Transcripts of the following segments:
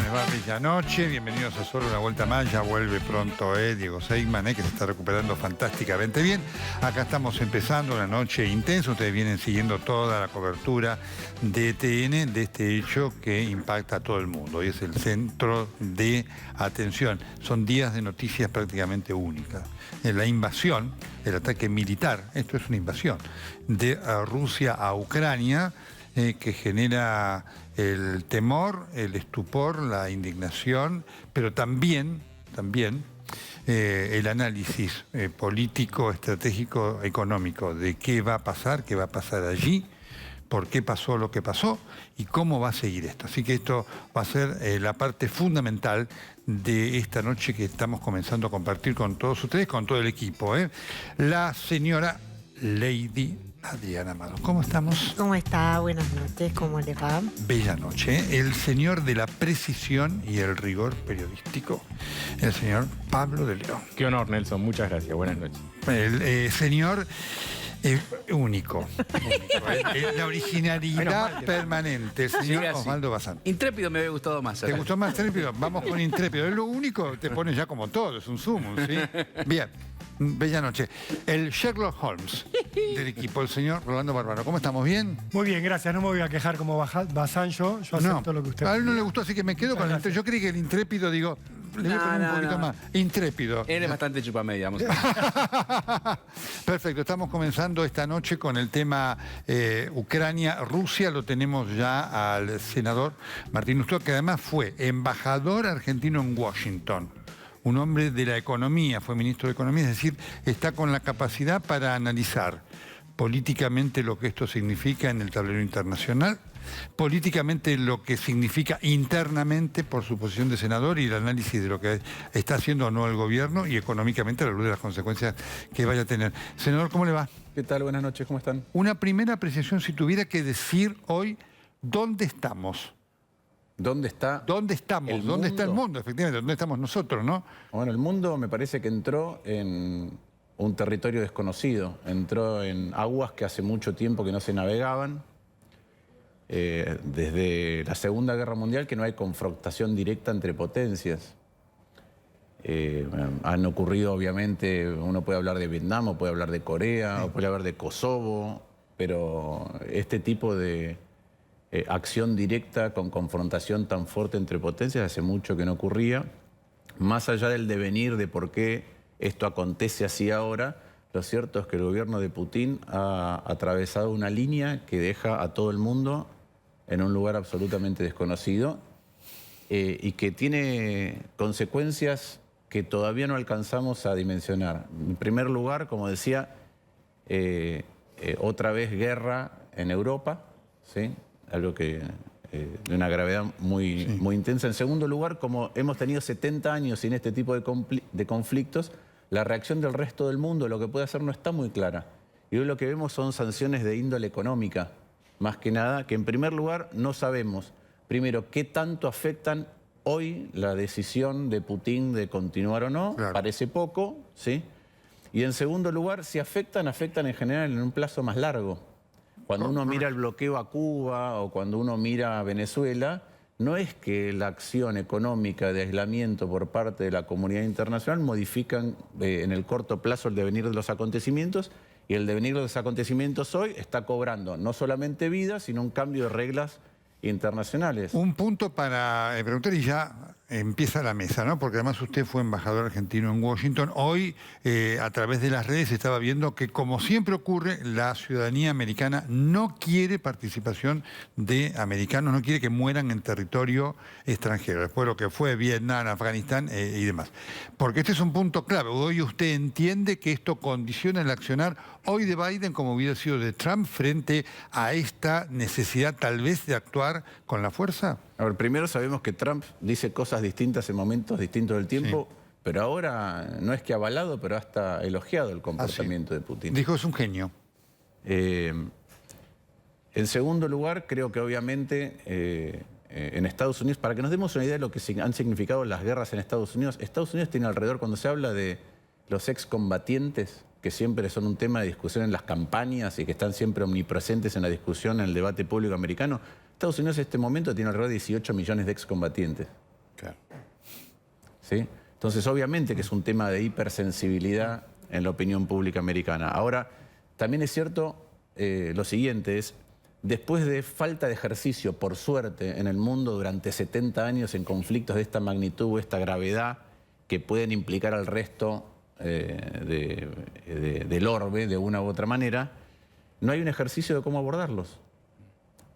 le va? Bella noche, bienvenidos a Solo una Vuelta Más. Ya vuelve pronto Diego Seidman, que se está recuperando fantásticamente bien. Acá estamos empezando una noche intensa. Ustedes vienen siguiendo toda la cobertura de TN, de este hecho que impacta a todo el mundo. Hoy es el centro de atención. Son días de noticias prácticamente únicas. La invasión, el ataque militar, esto es una invasión, de Rusia a Ucrania, que genera el temor, el estupor, la indignación, pero también el análisis político, estratégico, económico de qué va a pasar allí, por qué pasó lo que pasó y cómo va a seguir esto. Así que esto va a ser la parte fundamental de esta noche que estamos comenzando a compartir con todos ustedes, con todo el equipo. La señora Lady Adriana Amado. ¿Cómo estamos? ¿Cómo está? Buenas noches, ¿cómo le va? Bella noche. El señor de la precisión y el rigor periodístico, el señor Pablo de León. Qué honor, Nelson. Muchas gracias. Buenas noches. El señor único. La originalidad permanente, el señor Osvaldo Bazán. Intrépido me había gustado más. ¿Te gustó más Intrépido? Vamos con Intrépido. Es lo único, te pones ya como todo, es un sumo, ¿sí? Bien. Bella noche. El Sherlock Holmes del equipo, el señor Rolando Bárbaro. ¿Cómo estamos? ¿Bien? Muy bien, gracias. No me voy a quejar como Bazán yo. Yo acepto lo que usted... A él no le gustó, así que me quedo con el intrépido. Yo creí que el intrépido, digo, le voy a poner un poquito más. Intrépido. Eres bastante chupamedia, vamos. Perfecto, estamos comenzando esta noche con el tema Ucrania-Rusia. Lo tenemos ya al senador Martín Ustúa, que además fue embajador argentino en Washington. Un hombre de la economía, fue ministro de Economía, es decir, está con la capacidad para analizar políticamente lo que esto significa en el tablero internacional, políticamente lo que significa internamente por su posición de senador y el análisis de lo que está haciendo o no el gobierno y económicamente a la luz de las consecuencias que vaya a tener. Senador, ¿cómo le va? ¿Qué tal? Buenas noches, ¿cómo están? Una primera apreciación, si tuviera que decir hoy, ¿dónde estamos? ¿Dónde está? ¿Dónde estamos? ¿Dónde está el mundo? Efectivamente, ¿dónde estamos nosotros, no? Bueno, el mundo me parece que entró en un territorio desconocido. Entró en aguas que hace mucho tiempo que no se navegaban. Desde la Segunda Guerra Mundial que no hay confrontación directa entre potencias. Han ocurrido, obviamente, uno puede hablar de Vietnam, o puede hablar de Corea, o puede hablar de Kosovo, pero este tipo de acción directa con confrontación tan fuerte entre potencias hace mucho que no ocurría. Más allá del devenir de por qué esto acontece así ahora, lo cierto es que el gobierno de Putin ha atravesado una línea que deja a todo el mundo en un lugar absolutamente desconocido y que tiene consecuencias que todavía no alcanzamos a dimensionar. En primer lugar, como decía, otra vez guerra en Europa, ¿sí? Algo que de una gravedad muy intensa. En segundo lugar, como hemos tenido 70 años sin este tipo de conflictos, la reacción del resto del mundo, lo que puede hacer, no está muy clara. Y hoy lo que vemos son sanciones de índole económica, más que nada, que en primer lugar no sabemos, primero, qué tanto afectan hoy la decisión de Putin de continuar o no, claro. Parece poco, ¿sí? Y en segundo lugar, si afectan en general en un plazo más largo. Cuando uno mira el bloqueo a Cuba o cuando uno mira a Venezuela, no es que la acción económica de aislamiento por parte de la comunidad internacional modifican en el corto plazo el devenir de los acontecimientos, y el devenir de los acontecimientos hoy está cobrando no solamente vida, sino un cambio de reglas internacionales. Un punto para preguntar y ya empieza la mesa, ¿no? Porque además usted fue embajador argentino en Washington. Hoy, a través de las redes, estaba viendo que, como siempre ocurre, la ciudadanía americana no quiere participación de americanos, no quiere que mueran en territorio extranjero, después de lo que fue Vietnam, Afganistán y demás. Porque este es un punto clave. Hoy usted entiende que esto condiciona el accionar hoy de Biden como hubiera sido de Trump frente a esta necesidad tal vez de actuar con la fuerza. A ver, primero sabemos que Trump dice cosas distintas en momentos distintos del tiempo, sí. Pero ahora no es que avalado, pero hasta elogiado el comportamiento de Putin. Dijo, es un genio. En segundo lugar, creo que obviamente en Estados Unidos, para que nos demos una idea de lo que han significado las guerras en Estados Unidos tiene alrededor, cuando se habla de los excombatientes, que siempre son un tema de discusión en las campañas y que están siempre omnipresentes en la discusión, en el debate público americano, Estados Unidos en este momento tiene alrededor de 18 millones de excombatientes. ¿sí? Entonces, obviamente que es un tema de hipersensibilidad en la opinión pública americana. Ahora, también es cierto lo siguiente, es después de falta de ejercicio, por suerte, en el mundo durante 70 años en conflictos de esta magnitud, esta gravedad, que pueden implicar al resto del orbe de una u otra manera, no hay un ejercicio de cómo abordarlos.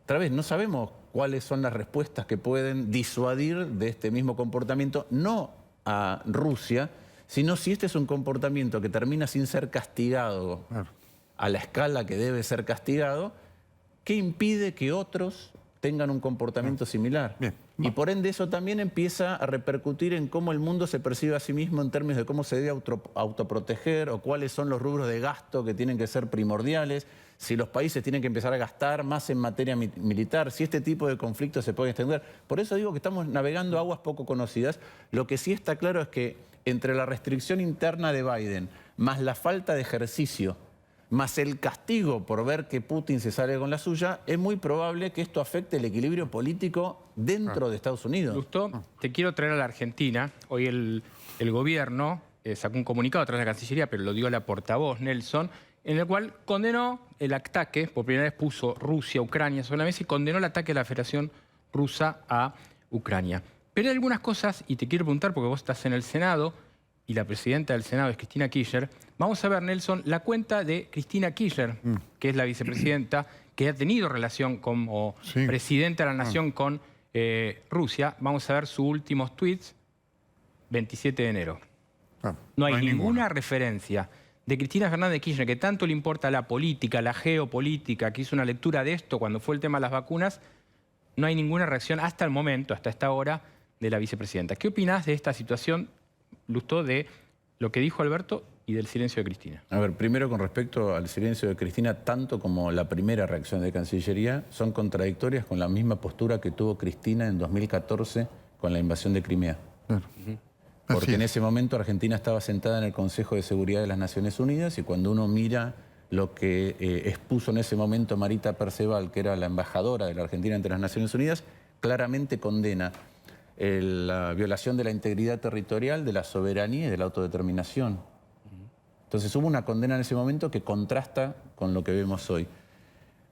Otra vez, no sabemos cuáles son las respuestas que pueden disuadir de este mismo comportamiento, no a Rusia, sino si este es un comportamiento que termina sin ser castigado a la escala que debe ser castigado, ¿qué impide que otros tengan un comportamiento similar? Bien. Y por ende eso también empieza a repercutir en cómo el mundo se percibe a sí mismo en términos de cómo se debe autoproteger o cuáles son los rubros de gasto que tienen que ser primordiales, si los países tienen que empezar a gastar más en materia militar, si este tipo de conflictos se puede extender. Por eso digo que estamos navegando aguas poco conocidas. Lo que sí está claro es que entre la restricción interna de Biden, más la falta de ejercicio, más el castigo por ver que Putin se sale con la suya, es muy probable que esto afecte el equilibrio político dentro de Estados Unidos. Lustó, te quiero traer a la Argentina. Hoy el gobierno sacó un comunicado a través de la Cancillería, pero lo dio la portavoz Nelson, en el cual condenó el ataque, por primera vez puso Rusia, Ucrania sobre la mesa y condenó el ataque de la Federación Rusa a Ucrania. Pero hay algunas cosas, y te quiero preguntar, porque vos estás en el Senado, y la presidenta del Senado es Cristina Kirchner. Vamos a ver, Nelson, la cuenta de Cristina Kirchner, que es la vicepresidenta, que ha tenido relación como presidenta de la Nación con Rusia. Vamos a ver sus últimos tweets, 27 de enero. No hay ninguna referencia de Cristina Fernández de Kirchner, que tanto le importa la política, la geopolítica, que hizo una lectura de esto cuando fue el tema de las vacunas. No hay ninguna reacción hasta el momento, hasta esta hora, de la vicepresidenta. ¿Qué opinás de esta situación, Lustó, de lo que dijo Alberto y del silencio de Cristina? A ver, primero con respecto al silencio de Cristina, tanto como la primera reacción de Cancillería, son contradictorias con la misma postura que tuvo Cristina en 2014 con la invasión de Crimea. Porque en ese momento Argentina estaba sentada en el Consejo de Seguridad de las Naciones Unidas y cuando uno mira lo que expuso en ese momento Marita Perceval, que era la embajadora de la Argentina ante las Naciones Unidas, claramente condena la violación de la integridad territorial, de la soberanía y de la autodeterminación. Entonces hubo una condena en ese momento que contrasta con lo que vemos hoy.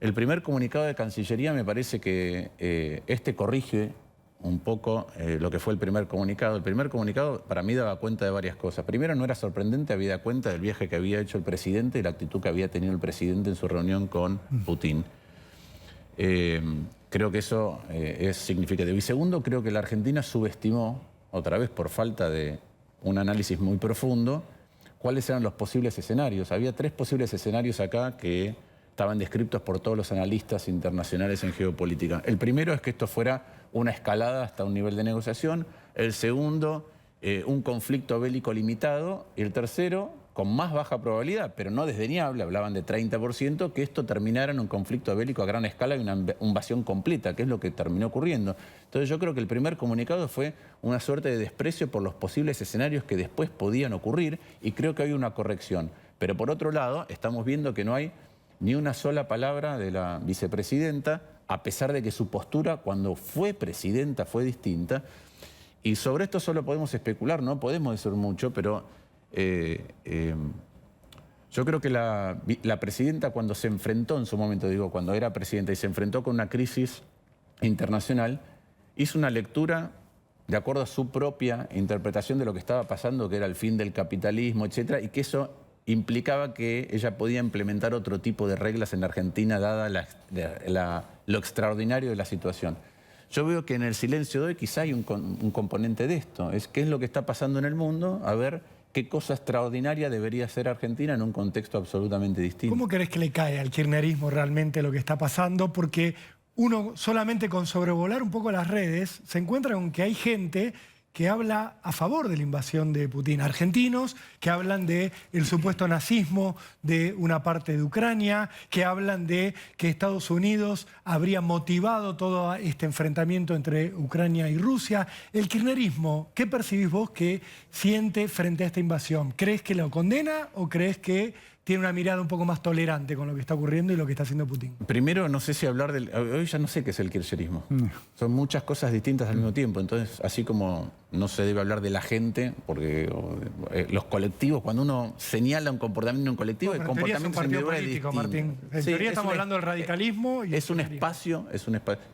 El primer comunicado de Cancillería me parece que este corrige un poco lo que fue el primer comunicado. El primer comunicado para mí daba cuenta de varias cosas. Primero, no era sorprendente, había dado cuenta del viaje que había hecho el presidente y la actitud que había tenido el presidente en su reunión con Putin. Creo que eso es significativo. Y segundo, creo que la Argentina subestimó, otra vez por falta de un análisis muy profundo, cuáles eran los posibles escenarios. Había 3 posibles escenarios acá que estaban descritos por todos los analistas internacionales en geopolítica. El primero es que esto fuera una escalada hasta un nivel de negociación. El segundo, un conflicto bélico limitado. Y el tercero, con más baja probabilidad, pero no desdeñable, hablaban de 30%, que esto terminara en un conflicto bélico a gran escala y una invasión completa, que es lo que terminó ocurriendo. Entonces yo creo que el primer comunicado fue una suerte de desprecio por los posibles escenarios que después podían ocurrir y creo que hay una corrección. Pero por otro lado, estamos viendo que no hay ni una sola palabra de la vicepresidenta, a pesar de que su postura cuando fue presidenta fue distinta. Y sobre esto solo podemos especular, no podemos decir mucho, pero yo creo que la presidenta cuando se enfrentó en su momento, digo, cuando era presidenta y se enfrentó con una crisis internacional, hizo una lectura de acuerdo a su propia interpretación de lo que estaba pasando, que era el fin del capitalismo, etcétera, y que eso implicaba que ella podía implementar otro tipo de reglas en la Argentina, dada lo extraordinario de la situación. Yo veo que en el silencio de hoy quizá hay un componente de esto, es qué es lo que está pasando en el mundo, a ver qué cosa extraordinaria debería ser Argentina en un contexto absolutamente distinto. ¿Cómo crees que le cae al kirchnerismo realmente lo que está pasando? Porque uno solamente con sobrevolar un poco las redes se encuentra con que hay gente que habla a favor de la invasión de Putin. Argentinos que hablan del supuesto nazismo de una parte de Ucrania, que hablan de que Estados Unidos habría motivado todo este enfrentamiento entre Ucrania y Rusia. El kirchnerismo, ¿qué percibís vos que siente frente a esta invasión? ¿Crees que lo condena o crees que tiene una mirada un poco más tolerante con lo que está ocurriendo y lo que está haciendo Putin? Primero, no sé si hablar del... Hoy ya no sé qué es el kirchnerismo. Son muchas cosas distintas al mismo tiempo. Entonces, así como no se debe hablar de la gente, porque los colectivos, cuando uno señala un comportamiento en un colectivo, el Pero en teoría es un comportamiento partido individual es político, distinto. Martín. En Sí, teoría es estamos un- hablando del radicalismo. Y Es un espacio,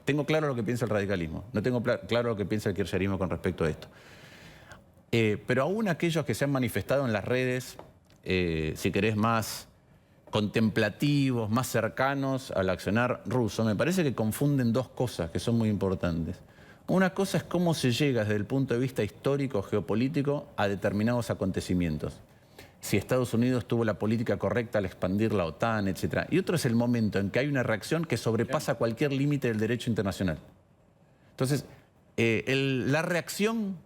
Tengo claro lo que piensa el radicalismo. No tengo claro lo que piensa el kirchnerismo con respecto a esto. Pero aún aquellos que se han manifestado en las redes, si querés, más contemplativos, más cercanos al accionar ruso, me parece que confunden dos cosas que son muy importantes. Una cosa es cómo se llega desde el punto de vista histórico, geopolítico, a determinados acontecimientos. Si Estados Unidos tuvo la política correcta al expandir la OTAN, etc. Y otro es el momento en que hay una reacción que sobrepasa cualquier límite del derecho internacional. Entonces, la reacción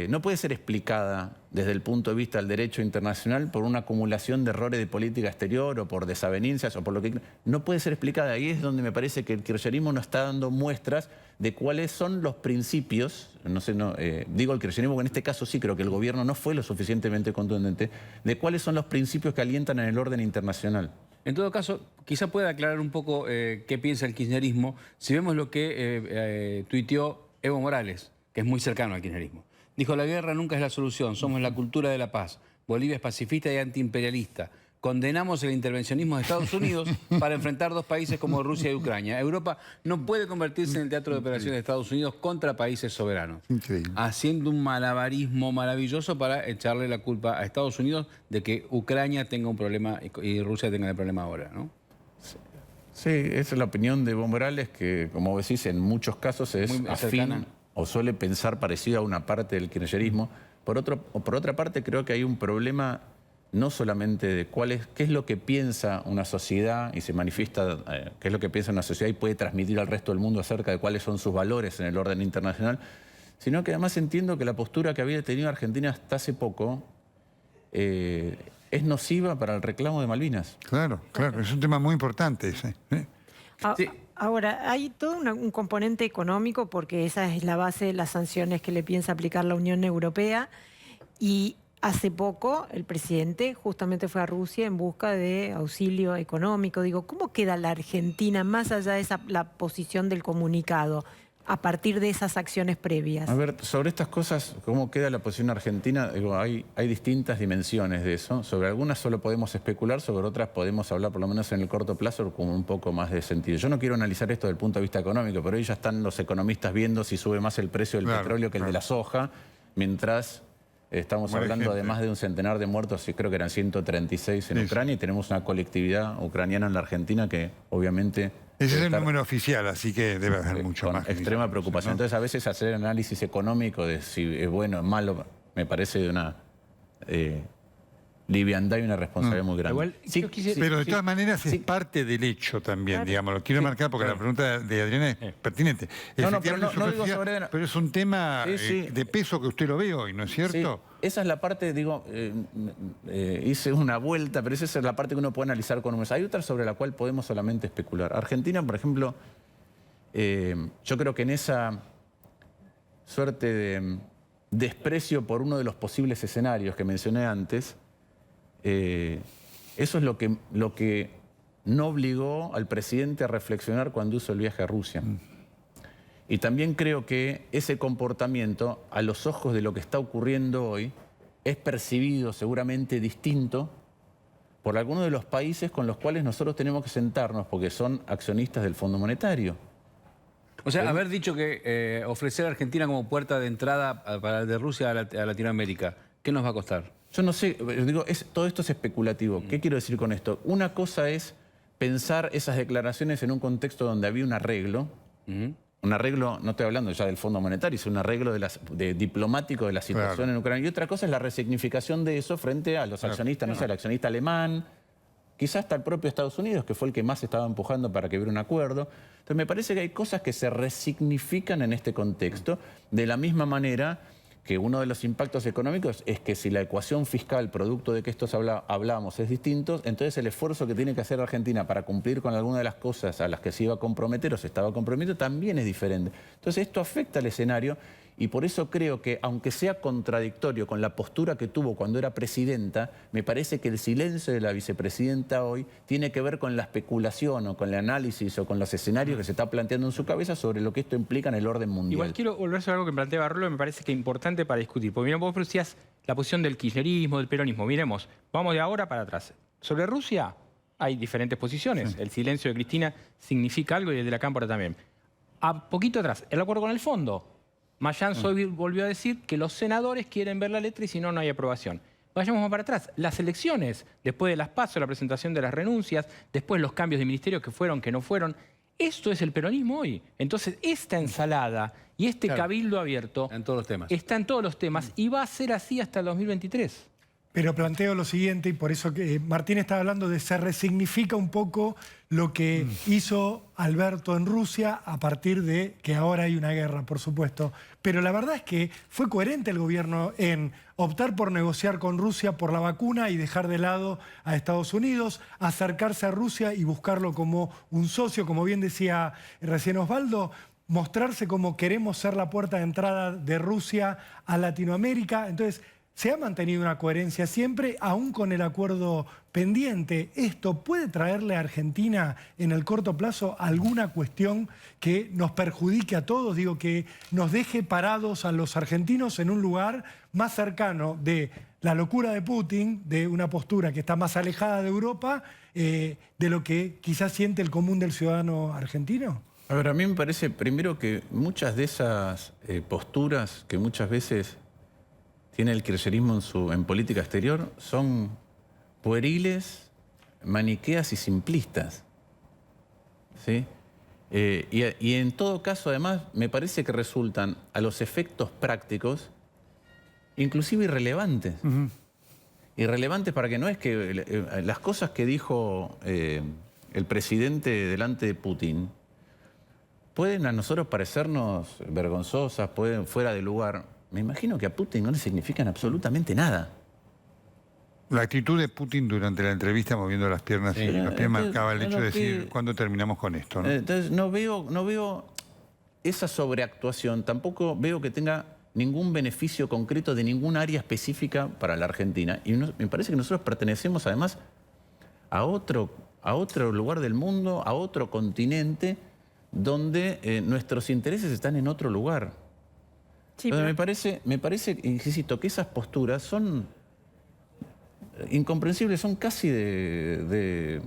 no puede ser explicada desde el punto de vista del derecho internacional por una acumulación de errores de política exterior o por desavenencias o por lo que... No puede ser explicada. Ahí es donde me parece que el kirchnerismo no está dando muestras de cuáles son los principios, digo el kirchnerismo, que en este caso sí creo que el gobierno no fue lo suficientemente contundente, de cuáles son los principios que alientan en el orden internacional. En todo caso, quizá pueda aclarar un poco qué piensa el kirchnerismo si vemos lo que tuiteó Evo Morales, que es muy cercano al kirchnerismo. Dijo, la guerra nunca es la solución, somos la cultura de la paz. Bolivia es pacifista y antiimperialista. Condenamos el intervencionismo de Estados Unidos para enfrentar dos países como Rusia y Ucrania. Europa no puede convertirse en el teatro de operaciones de Estados Unidos contra países soberanos. Increíble. Haciendo un malabarismo maravilloso para echarle la culpa a Estados Unidos de que Ucrania tenga un problema y Rusia tenga el problema ahora, ¿no? Sí, esa es la opinión de Evo Morales, que como decís, en muchos casos es Muy afín cercana. o suele pensar parecido a una parte del kirchnerismo. Por otra parte, creo que hay un problema no solamente de qué es lo que piensa una sociedad y se manifiesta, qué es lo que piensa una sociedad y puede transmitir al resto del mundo acerca de cuáles son sus valores en el orden internacional, sino que además entiendo que la postura que había tenido Argentina hasta hace poco es nociva para el reclamo de Malvinas. Claro, claro, es un tema muy importante ese. Sí. Ahora, hay todo un componente económico porque esa es la base de las sanciones que le piensa aplicar la Unión Europea y hace poco el presidente justamente fue a Rusia en busca de auxilio económico. Digo, ¿cómo queda la Argentina más allá de la posición del comunicado a partir de esas acciones previas? A ver, sobre estas cosas, ¿cómo queda la posición argentina? Digo, hay distintas dimensiones de eso. Sobre algunas solo podemos especular, sobre otras podemos hablar, por lo menos en el corto plazo, con un poco más de sentido. Yo no quiero analizar esto desde el punto de vista económico, pero hoy ya están los economistas viendo si sube más el precio del petróleo que el de la soja, mientras estamos hablando de más de un centenar de muertos, y creo que eran 136 en Ucrania, y tenemos una colectividad ucraniana en la Argentina que obviamente... Ese es el número oficial, así que debe haber mucho con más. extrema preocupación. ¿no? Entonces, a veces hacer análisis económico de si es bueno o es malo, me parece de una liviandad y una responsabilidad muy grande. Igual, yo quise- Pero de todas maneras es parte del hecho también, digamos. Lo quiero marcar porque la pregunta de Adriana es pertinente. No, pero Efectivamente, no digo superficial, sobre- pero es un tema de peso que usted lo ve hoy, ¿no es Sí, cierto? esa es la parte, digo, hice una vuelta, pero esa es la parte que uno puede analizar con números. Hay otra sobre la cual podemos solamente especular. Argentina, por ejemplo, yo creo que en esa suerte de desprecio por uno de los posibles escenarios que mencioné antes, eso es lo que no obligó al presidente a reflexionar cuando hizo el viaje a Rusia. Y también creo que ese comportamiento, a los ojos de lo que está ocurriendo hoy, es percibido seguramente distinto por algunos de los países con los cuales nosotros tenemos que sentarnos porque son accionistas del Fondo Monetario. O sea, haber dicho que ofrecer a Argentina como puerta de entrada de Rusia a Latinoamérica, ¿qué nos va a costar? Yo no sé, digo, todo esto es especulativo. ¿Qué quiero decir con esto? Una cosa es pensar esas declaraciones en un contexto donde había un arreglo. Un arreglo, no estoy hablando ya del Fondo Monetario, es un arreglo diplomático de la situación en Ucrania. Y otra cosa es la resignificación de eso frente a los accionistas, no sé, el accionista alemán, quizás hasta el propio Estados Unidos, que fue el que más estaba empujando para que hubiera un acuerdo. Entonces me parece que hay cosas que se resignifican en este contexto, de la misma manera que uno de los impactos económicos es que si la ecuación fiscal producto de que estos hablamos es distinto, entonces el esfuerzo que tiene que hacer Argentina para cumplir con alguna de las cosas a las que se iba a comprometer o se estaba comprometiendo también es diferente. Entonces esto afecta al escenario Y por eso creo que, aunque sea contradictorio con la postura que tuvo cuando era presidenta, me parece que el silencio de la vicepresidenta hoy tiene que ver con la especulación o con el análisis o con los escenarios que se está planteando en su cabeza sobre lo que esto implica en el orden mundial. Igual quiero volver sobre algo que planteaba Rolo, me parece que es importante para discutir. Porque mirá, vos decías la posición del kirchnerismo, del peronismo. Miremos, vamos de ahora para atrás. Sobre Rusia hay diferentes posiciones. Sí. El silencio de Cristina significa algo y el de la Cámpora también. A poquito atrás, el acuerdo con el fondo. Mayans hoy volvió a decir que los senadores quieren ver la letra y si no, no hay aprobación. Vayamos más para atrás. Las elecciones, después de las PASO, la presentación de las renuncias, después los cambios de ministerio que fueron, que no fueron. Esto es el peronismo hoy. Entonces, esta ensalada y este cabildo abierto en todos los temas. Está en todos los temas y va a ser así hasta el 2023. Pero planteo lo siguiente, y por eso que Martín está hablando de se resignifica un poco lo que hizo Alberto en Rusia a partir de que ahora hay una guerra, por supuesto. Pero la verdad es que fue coherente el gobierno en optar por negociar con Rusia por la vacuna y dejar de lado a Estados Unidos, acercarse a Rusia y buscarlo como un socio, como bien decía recién Osvaldo, mostrarse como queremos ser la puerta de entrada de Rusia a Latinoamérica. Entonces, se ha mantenido una coherencia siempre, aún con el acuerdo pendiente. ¿Esto puede traerle a Argentina en el corto plazo alguna cuestión que nos perjudique a todos? Digo, que nos deje parados a los argentinos en un lugar más cercano de la locura de Putin, de una postura que está más alejada de Europa, de lo que quizás siente el común del ciudadano argentino. A ver, a mí me parece primero que muchas de esas posturas que muchas veces tiene el kirchnerismo en política exterior son pueriles, maniqueas y simplistas. ¿Sí? Y en todo caso, además, me parece que resultan a los efectos prácticos inclusive irrelevantes. Irrelevantes para que no es que las cosas que dijo el presidente delante de Putin pueden a nosotros parecernos vergonzosas, pueden fuera de lugar. Me imagino que a Putin no le significan absolutamente nada. La actitud de Putin durante la entrevista moviendo las piernas y los pies marcaba el hecho de decir ¿cuándo terminamos con esto? ¿No? Entonces no veo esa sobreactuación, tampoco veo que tenga ningún beneficio concreto de ningún área específica para la Argentina. Y me parece que nosotros pertenecemos además a otro lugar del mundo, a otro continente, donde nuestros intereses están en otro lugar. Sí, pero me parece, insisto, que esas posturas son incomprensibles, son casi de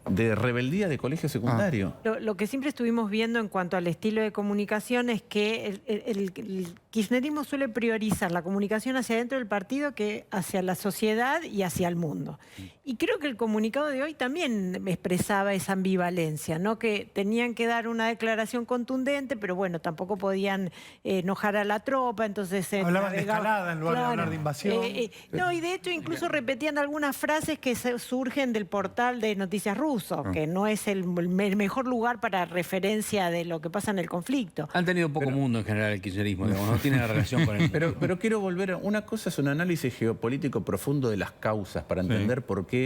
rebeldía de colegio secundario. Lo que siempre estuvimos viendo en cuanto al estilo de comunicación es que el kirchnerismo suele priorizar la comunicación hacia dentro del partido que hacia la sociedad y hacia el mundo. Y creo que el comunicado de hoy también expresaba esa ambivalencia, ¿no? Que tenían que dar una declaración contundente, pero bueno, tampoco podían enojar a la tropa, entonces... Hablaban de escalada en lugar de hablar de invasión. No, y de hecho incluso repetían algunas frases que surgen del portal de Noticias Ruso, que no es el mejor lugar para referencia de lo que pasa en el conflicto. Han tenido poco mundo en general el kirchnerismo, digamos, no tiene relación con el mundo. Pero quiero volver a... Una cosa es un análisis geopolítico profundo de las causas para entender por qué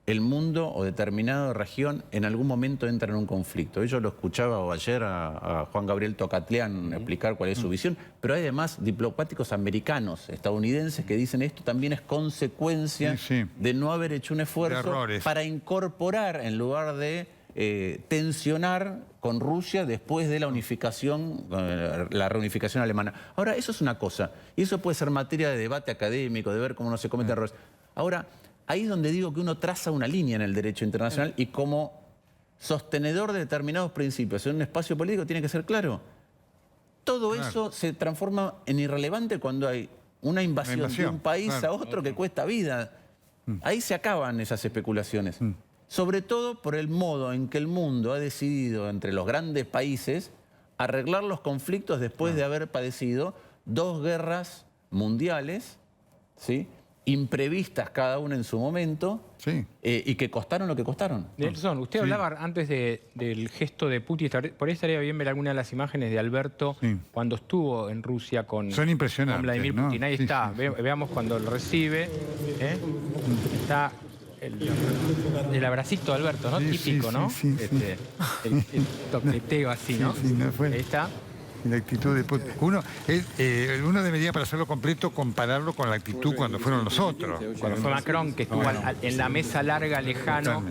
el mundo o determinada región en algún momento entra en un conflicto. Yo lo escuchaba ayer a Juan Gabriel Tocatlián explicar cuál es su visión, pero hay además diplomáticos americanos, estadounidenses, que dicen esto también es consecuencia de no haber hecho un esfuerzo para incorporar en lugar de tensionar con Rusia después de la unificación, la reunificación alemana. Ahora, eso es una cosa, y eso puede ser materia de debate académico, de ver cómo no se cometen errores. Ahora, ahí es donde digo que uno traza una línea en el derecho internacional y como sostenedor de determinados principios en un espacio político tiene que ser claro. Todo eso se transforma en irrelevante cuando hay una invasión de un país a otro que cuesta vida. Ahí se acaban esas especulaciones. Sobre todo por el modo en que el mundo ha decidido, entre los grandes países, arreglar los conflictos después de haber padecido 2 guerras mundiales, ¿sí?, imprevistas cada una en su momento, y que costaron lo que costaron. Nelson, usted hablaba antes del gesto de Putin, por ahí estaría bien ver alguna de las imágenes de Alberto cuando estuvo en Rusia con, son impresionantes, con Vladimir Putin. Ahí está, veamos cuando lo recibe. Está el abracito de Alberto, ¿no? Típico, ¿no? El toqueteo así, ¿no? Ahí está. La actitud de Putin. Uno debería, para hacerlo completo, compararlo con la actitud cuando fueron los otros. Cuando fue Macron, que estuvo en la mesa larga, lejano,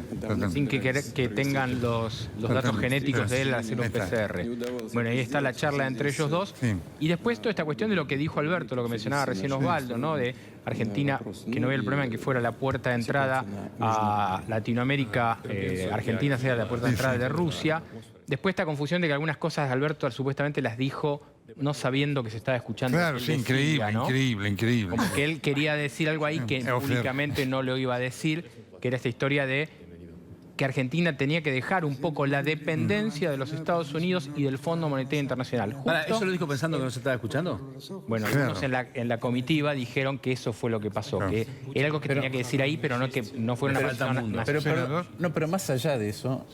sin que tengan los datos genéticos de él al hacer un PCR. Bueno, ahí está la charla entre ellos dos. Sí. Y después toda esta cuestión de lo que dijo Alberto, lo que mencionaba recién Osvaldo, ¿no? De Argentina, que no había el problema en que fuera la puerta de entrada a Latinoamérica, Argentina sea la puerta de entrada de Rusia. Después esta confusión de que algunas cosas Alberto supuestamente las dijo no sabiendo que se estaba escuchando. Claro, que sí, él decía, increíble, ¿no? increíble. Como que él quería decir algo ahí que públicamente no lo iba a decir, que era esta historia de que Argentina tenía que dejar un poco la dependencia de los Estados Unidos y del Fondo Monetario Internacional. Ahora, ¿eso lo dijo pensando que no se estaba escuchando? Bueno, algunos en la comitiva dijeron que eso fue lo que pasó, que era algo que tenía que decir ahí, pero no que no fuera una persona. Pero más allá de eso,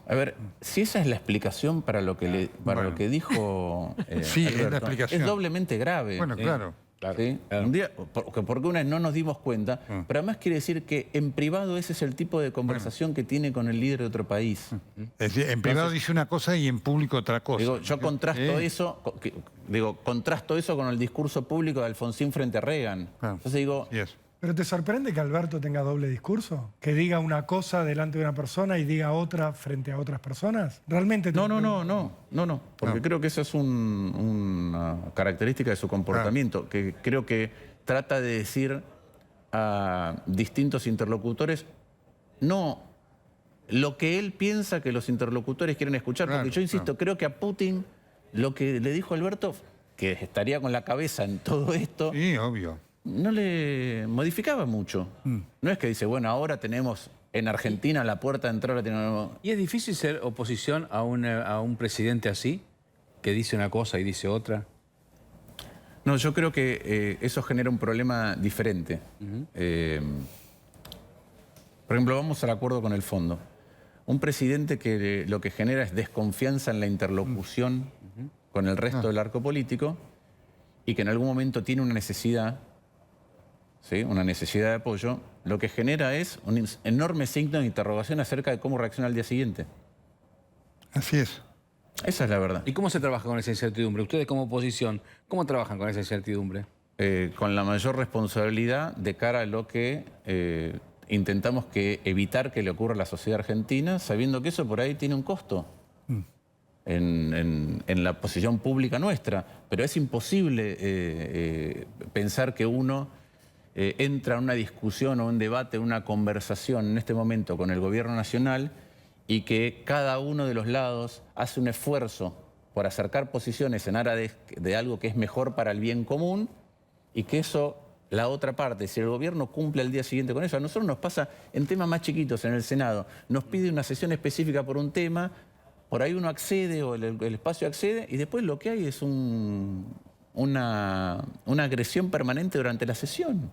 a ver, si esa es la explicación para lo que, lo que dijo sí, Alberto, es la explicación. es doblemente grave. Bueno, claro. ¿Sí? Un día, porque una vez no nos dimos cuenta, pero además quiere decir que en privado ese es el tipo de conversación que tiene con el líder de otro país. Es decir, en privado dice una cosa y en público otra cosa. Digo, yo contrasto eso con el discurso público de Alfonsín frente a Reagan. Entonces digo, ¿Pero te sorprende que Alberto tenga doble discurso? ¿Que diga una cosa delante de una persona y diga otra frente a otras personas? ¿Realmente? No, porque creo que esa es una característica de su comportamiento, que creo que trata de decir a distintos interlocutores no lo que él piensa que los interlocutores quieren escuchar, porque yo insisto, creo que a Putin lo que le dijo Alberto, que estaría con la cabeza en todo esto... Sí, obvio. No le modificaba mucho. No es que dice, bueno, ahora tenemos en Argentina la puerta de entrada. ¿Y es difícil ser oposición a un presidente así, que dice una cosa y dice otra? No, yo creo que eso genera un problema diferente. Por ejemplo, vamos al acuerdo con el fondo. Un presidente que lo que genera es desconfianza en la interlocución con el resto del arco político y que en algún momento tiene una necesidad... ¿sí? Una necesidad de apoyo, lo que genera es un enorme signo de interrogación acerca de cómo reacciona al día siguiente. Así es. Esa es la verdad. ¿Y cómo se trabaja con esa incertidumbre? Ustedes como oposición, ¿cómo trabajan con esa incertidumbre? Con la mayor responsabilidad de cara a lo que intentamos evitar que le ocurra a la sociedad argentina, sabiendo que eso por ahí tiene un costo en la posición pública nuestra. Pero es imposible pensar que uno... entra en una discusión o un debate, una conversación en este momento con el gobierno nacional y que cada uno de los lados hace un esfuerzo por acercar posiciones en aras de algo que es mejor para el bien común y que eso, la otra parte, si el gobierno cumple al día siguiente con eso, a nosotros nos pasa en temas más chiquitos en el Senado, nos pide una sesión específica por un tema, por ahí uno accede o el espacio accede y después lo que hay es una agresión permanente durante la sesión.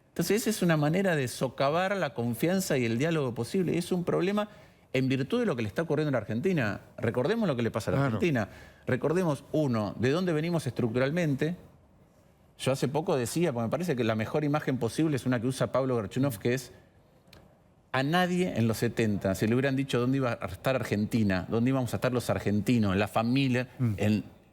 Entonces esa es una manera de socavar la confianza y el diálogo posible. Y es un problema en virtud de lo que le está ocurriendo en la Argentina. Recordemos lo que le pasa a la Argentina. Recordemos, uno, de dónde venimos estructuralmente. Yo hace poco decía, porque me parece que la mejor imagen posible es una que usa Pablo Garchunov, que es a nadie en los 70, si le hubieran dicho dónde iba a estar Argentina, dónde íbamos a estar los argentinos, la familia,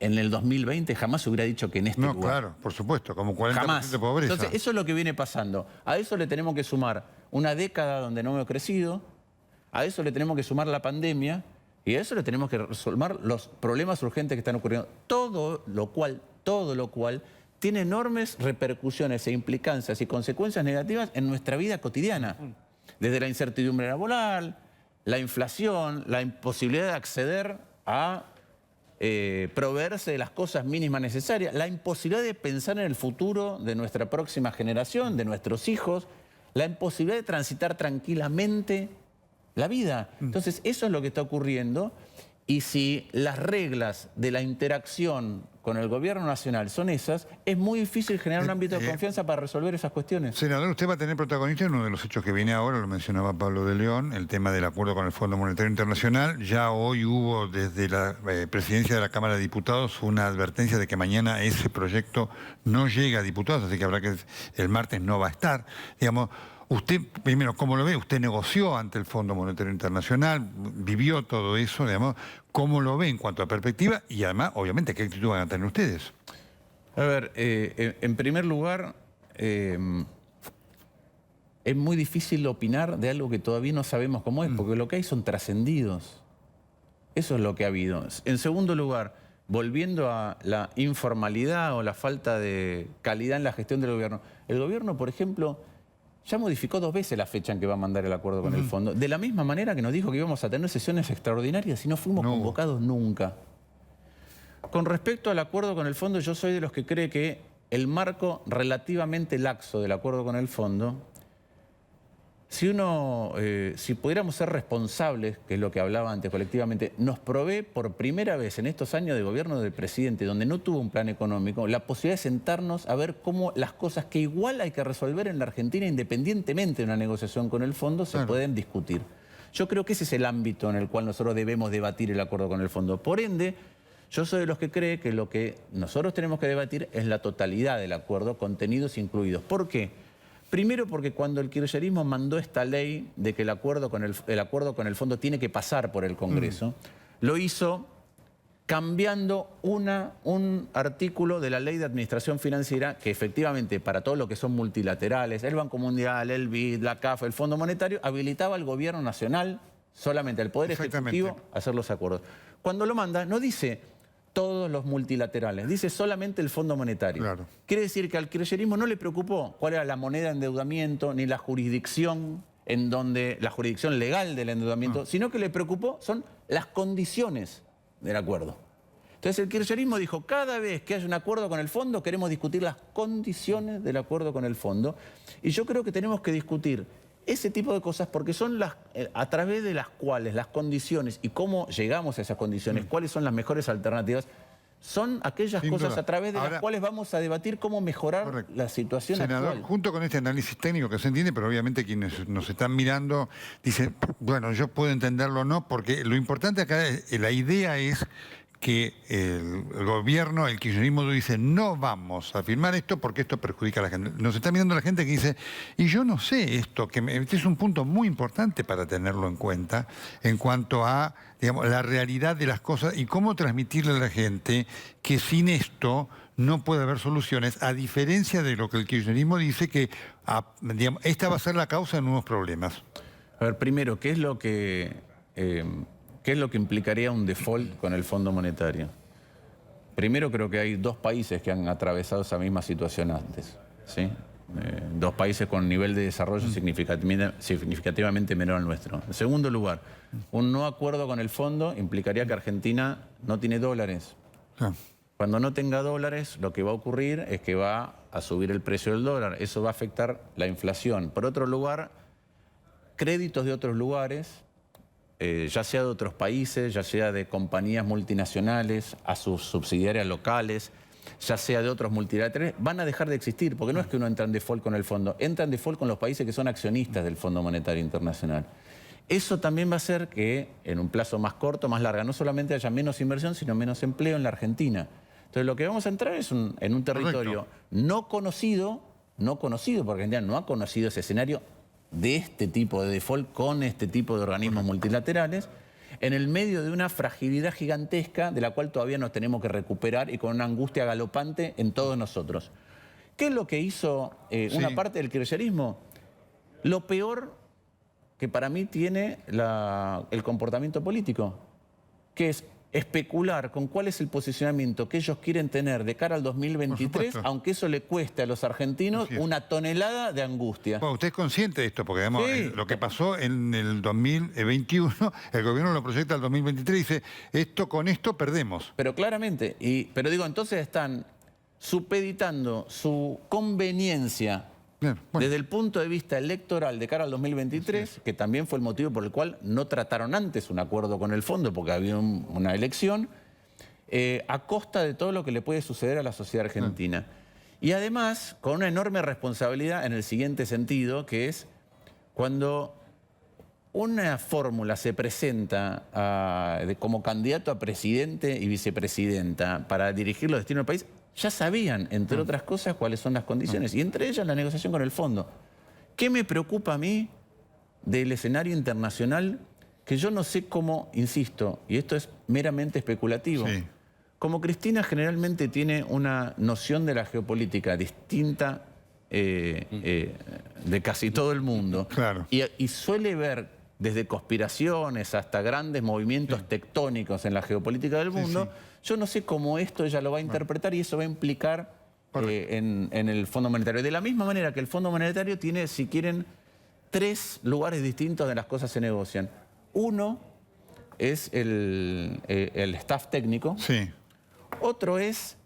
en el 2020 jamás hubiera dicho que en este lugar. No, claro, por supuesto, como 40% de pobreza. Entonces, eso es lo que viene pasando. A eso le tenemos que sumar una década donde no hemos crecido, a eso le tenemos que sumar la pandemia y a eso le tenemos que resolver los problemas urgentes que están ocurriendo. Todo lo cual tiene enormes repercusiones e implicancias y consecuencias negativas en nuestra vida cotidiana. Desde la incertidumbre laboral, la inflación, la imposibilidad de acceder a proveerse de las cosas mínimas necesarias, la imposibilidad de pensar en el futuro de nuestra próxima generación, de nuestros hijos, la imposibilidad de transitar tranquilamente la vida. Entonces, eso es lo que está ocurriendo y si las reglas de la interacción con el gobierno nacional son esas, es muy difícil generar un ámbito de confianza para resolver esas cuestiones. Senador, usted va a tener protagonista en uno de los hechos que viene ahora, lo mencionaba Pablo de León, el tema del acuerdo con el Fondo Monetario Internacional. Ya hoy hubo desde la presidencia de la Cámara de Diputados una advertencia de que mañana ese proyecto no llega a diputados, así que habrá que, el martes no va a estar. Digamos, Usted, primero, ¿cómo lo ve? Usted negoció ante el Fondo Monetario Internacional, vivió todo eso, digamos. ¿Cómo lo ve en cuanto a perspectiva? Y además, obviamente, ¿qué actitud van a tener ustedes? A ver, en primer lugar, es muy difícil opinar de algo que todavía no sabemos cómo es, porque lo que hay son trascendidos. Eso es lo que ha habido. En segundo lugar, volviendo a la informalidad o la falta de calidad en la gestión del gobierno. El gobierno, por ejemplo, ya modificó 2 veces la fecha en que va a mandar el acuerdo con el fondo. De la misma manera que nos dijo que íbamos a tener sesiones extraordinarias y no fuimos convocados nunca. Con respecto al acuerdo con el fondo, yo soy de los que cree que el marco relativamente laxo del acuerdo con el fondo, si pudiéramos ser responsables, que es lo que hablaba antes colectivamente, nos provee por primera vez en estos años de gobierno del presidente, donde no tuvo un plan económico, la posibilidad de sentarnos a ver cómo las cosas que igual hay que resolver en la Argentina, independientemente de una negociación con el fondo, se pueden discutir. Yo creo que ese es el ámbito en el cual nosotros debemos debatir el acuerdo con el fondo. Por ende, yo soy de los que cree que lo que nosotros tenemos que debatir es la totalidad del acuerdo, contenidos incluidos. ¿Por qué? Primero porque cuando el kirchnerismo mandó esta ley de que el acuerdo con el fondo tiene que pasar por el Congreso, lo hizo cambiando un artículo de la Ley de Administración Financiera que efectivamente para todo lo que son multilaterales, el Banco Mundial, el BID, la CAF, el Fondo Monetario, habilitaba al gobierno nacional, solamente al Poder Ejecutivo, a hacer los acuerdos. Cuando lo manda, no dice todos los multilaterales, dice solamente el Fondo Monetario. Claro. Quiere decir que al kirchnerismo no le preocupó cuál era la moneda de endeudamiento ni la jurisdicción la jurisdicción legal del endeudamiento, sino que le preocupó son las condiciones del acuerdo. Entonces el kirchnerismo dijo, cada vez que haya un acuerdo con el fondo, queremos discutir las condiciones del acuerdo con el fondo. Y yo creo que tenemos que discutir ese tipo de cosas porque son a través de las cuales las condiciones y cómo llegamos a esas condiciones, cuáles son las mejores alternativas, son aquellas cosas a través de las cuales vamos a debatir cómo mejorar la situación actual. Junto con este análisis técnico que se entiende, pero obviamente quienes nos están mirando dicen, bueno, yo puedo entenderlo o no, porque lo importante acá, la idea es que el gobierno, el kirchnerismo dice, no vamos a firmar esto porque esto perjudica a la gente. Nos está mirando la gente que dice, y yo no sé esto, este es un punto muy importante para tenerlo en cuenta en cuanto a, digamos, la realidad de las cosas y cómo transmitirle a la gente que sin esto no puede haber soluciones, a diferencia de lo que el kirchnerismo dice que, digamos, esta va a ser la causa de nuevos problemas. A ver, primero, ¿qué es lo que implicaría un default con el Fondo Monetario? Primero, creo que hay 2 países que han atravesado esa misma situación antes, ¿sí? 2 países con un nivel de desarrollo significativamente menor al nuestro. En segundo lugar, un no acuerdo con el fondo implicaría que Argentina no tiene dólares. Cuando no tenga dólares, lo que va a ocurrir es que va a subir el precio del dólar. Eso va a afectar la inflación. Por otro lugar, créditos de otros lugares, ya sea de otros países, ya sea de compañías multinacionales, a sus subsidiarias locales, ya sea de otros multilaterales, van a dejar de existir, porque no es que uno entra en default con el fondo, entra en default con los países que son accionistas del Fondo Monetario Internacional. Eso también va a hacer que en un plazo más corto, más largo, no solamente haya menos inversión, sino menos empleo en la Argentina. Entonces lo que vamos a entrar es en un territorio no conocido, porque Argentina no ha conocido ese escenario de este tipo de default con este tipo de organismos multilaterales, en el medio de una fragilidad gigantesca de la cual todavía nos tenemos que recuperar y con una angustia galopante en todos nosotros. ¿Qué es lo que hizo una parte del kirchnerismo? Lo peor que para mí tiene el comportamiento político, que es especular con cuál es el posicionamiento que ellos quieren tener de cara al 2023, aunque eso le cueste a los argentinos una tonelada de angustia. Bueno, usted es consciente de esto, porque digamos, lo que pasó en el 2021, el gobierno lo proyecta al 2023 y dice, con esto perdemos. Pero claramente, pero digo, entonces están supeditando su conveniencia desde el punto de vista electoral de cara al 2023, que también fue el motivo por el cual no trataron antes un acuerdo con el fondo, porque había una elección, a costa de todo lo que le puede suceder a la sociedad argentina. Y además, con una enorme responsabilidad en el siguiente sentido, que es cuando una fórmula se presenta como candidato a presidente y vicepresidenta para dirigir los destinos del país, ya sabían, entre otras cosas, cuáles son las condiciones, y entre ellas la negociación con el fondo. ¿Qué me preocupa a mí del escenario internacional? Que yo no sé cómo, insisto, y esto es meramente especulativo, Sí. como Cristina generalmente tiene una noción de la geopolítica distinta de casi todo el mundo, Claro. y suele ver desde conspiraciones hasta grandes movimientos tectónicos en la geopolítica del mundo, yo no sé cómo esto ella lo va a interpretar y eso va a implicar en el Fondo Monetario. De la misma manera que el Fondo Monetario tiene, si quieren, 3 lugares distintos de las cosas se negocian. Uno es el staff técnico. Sí. Otro es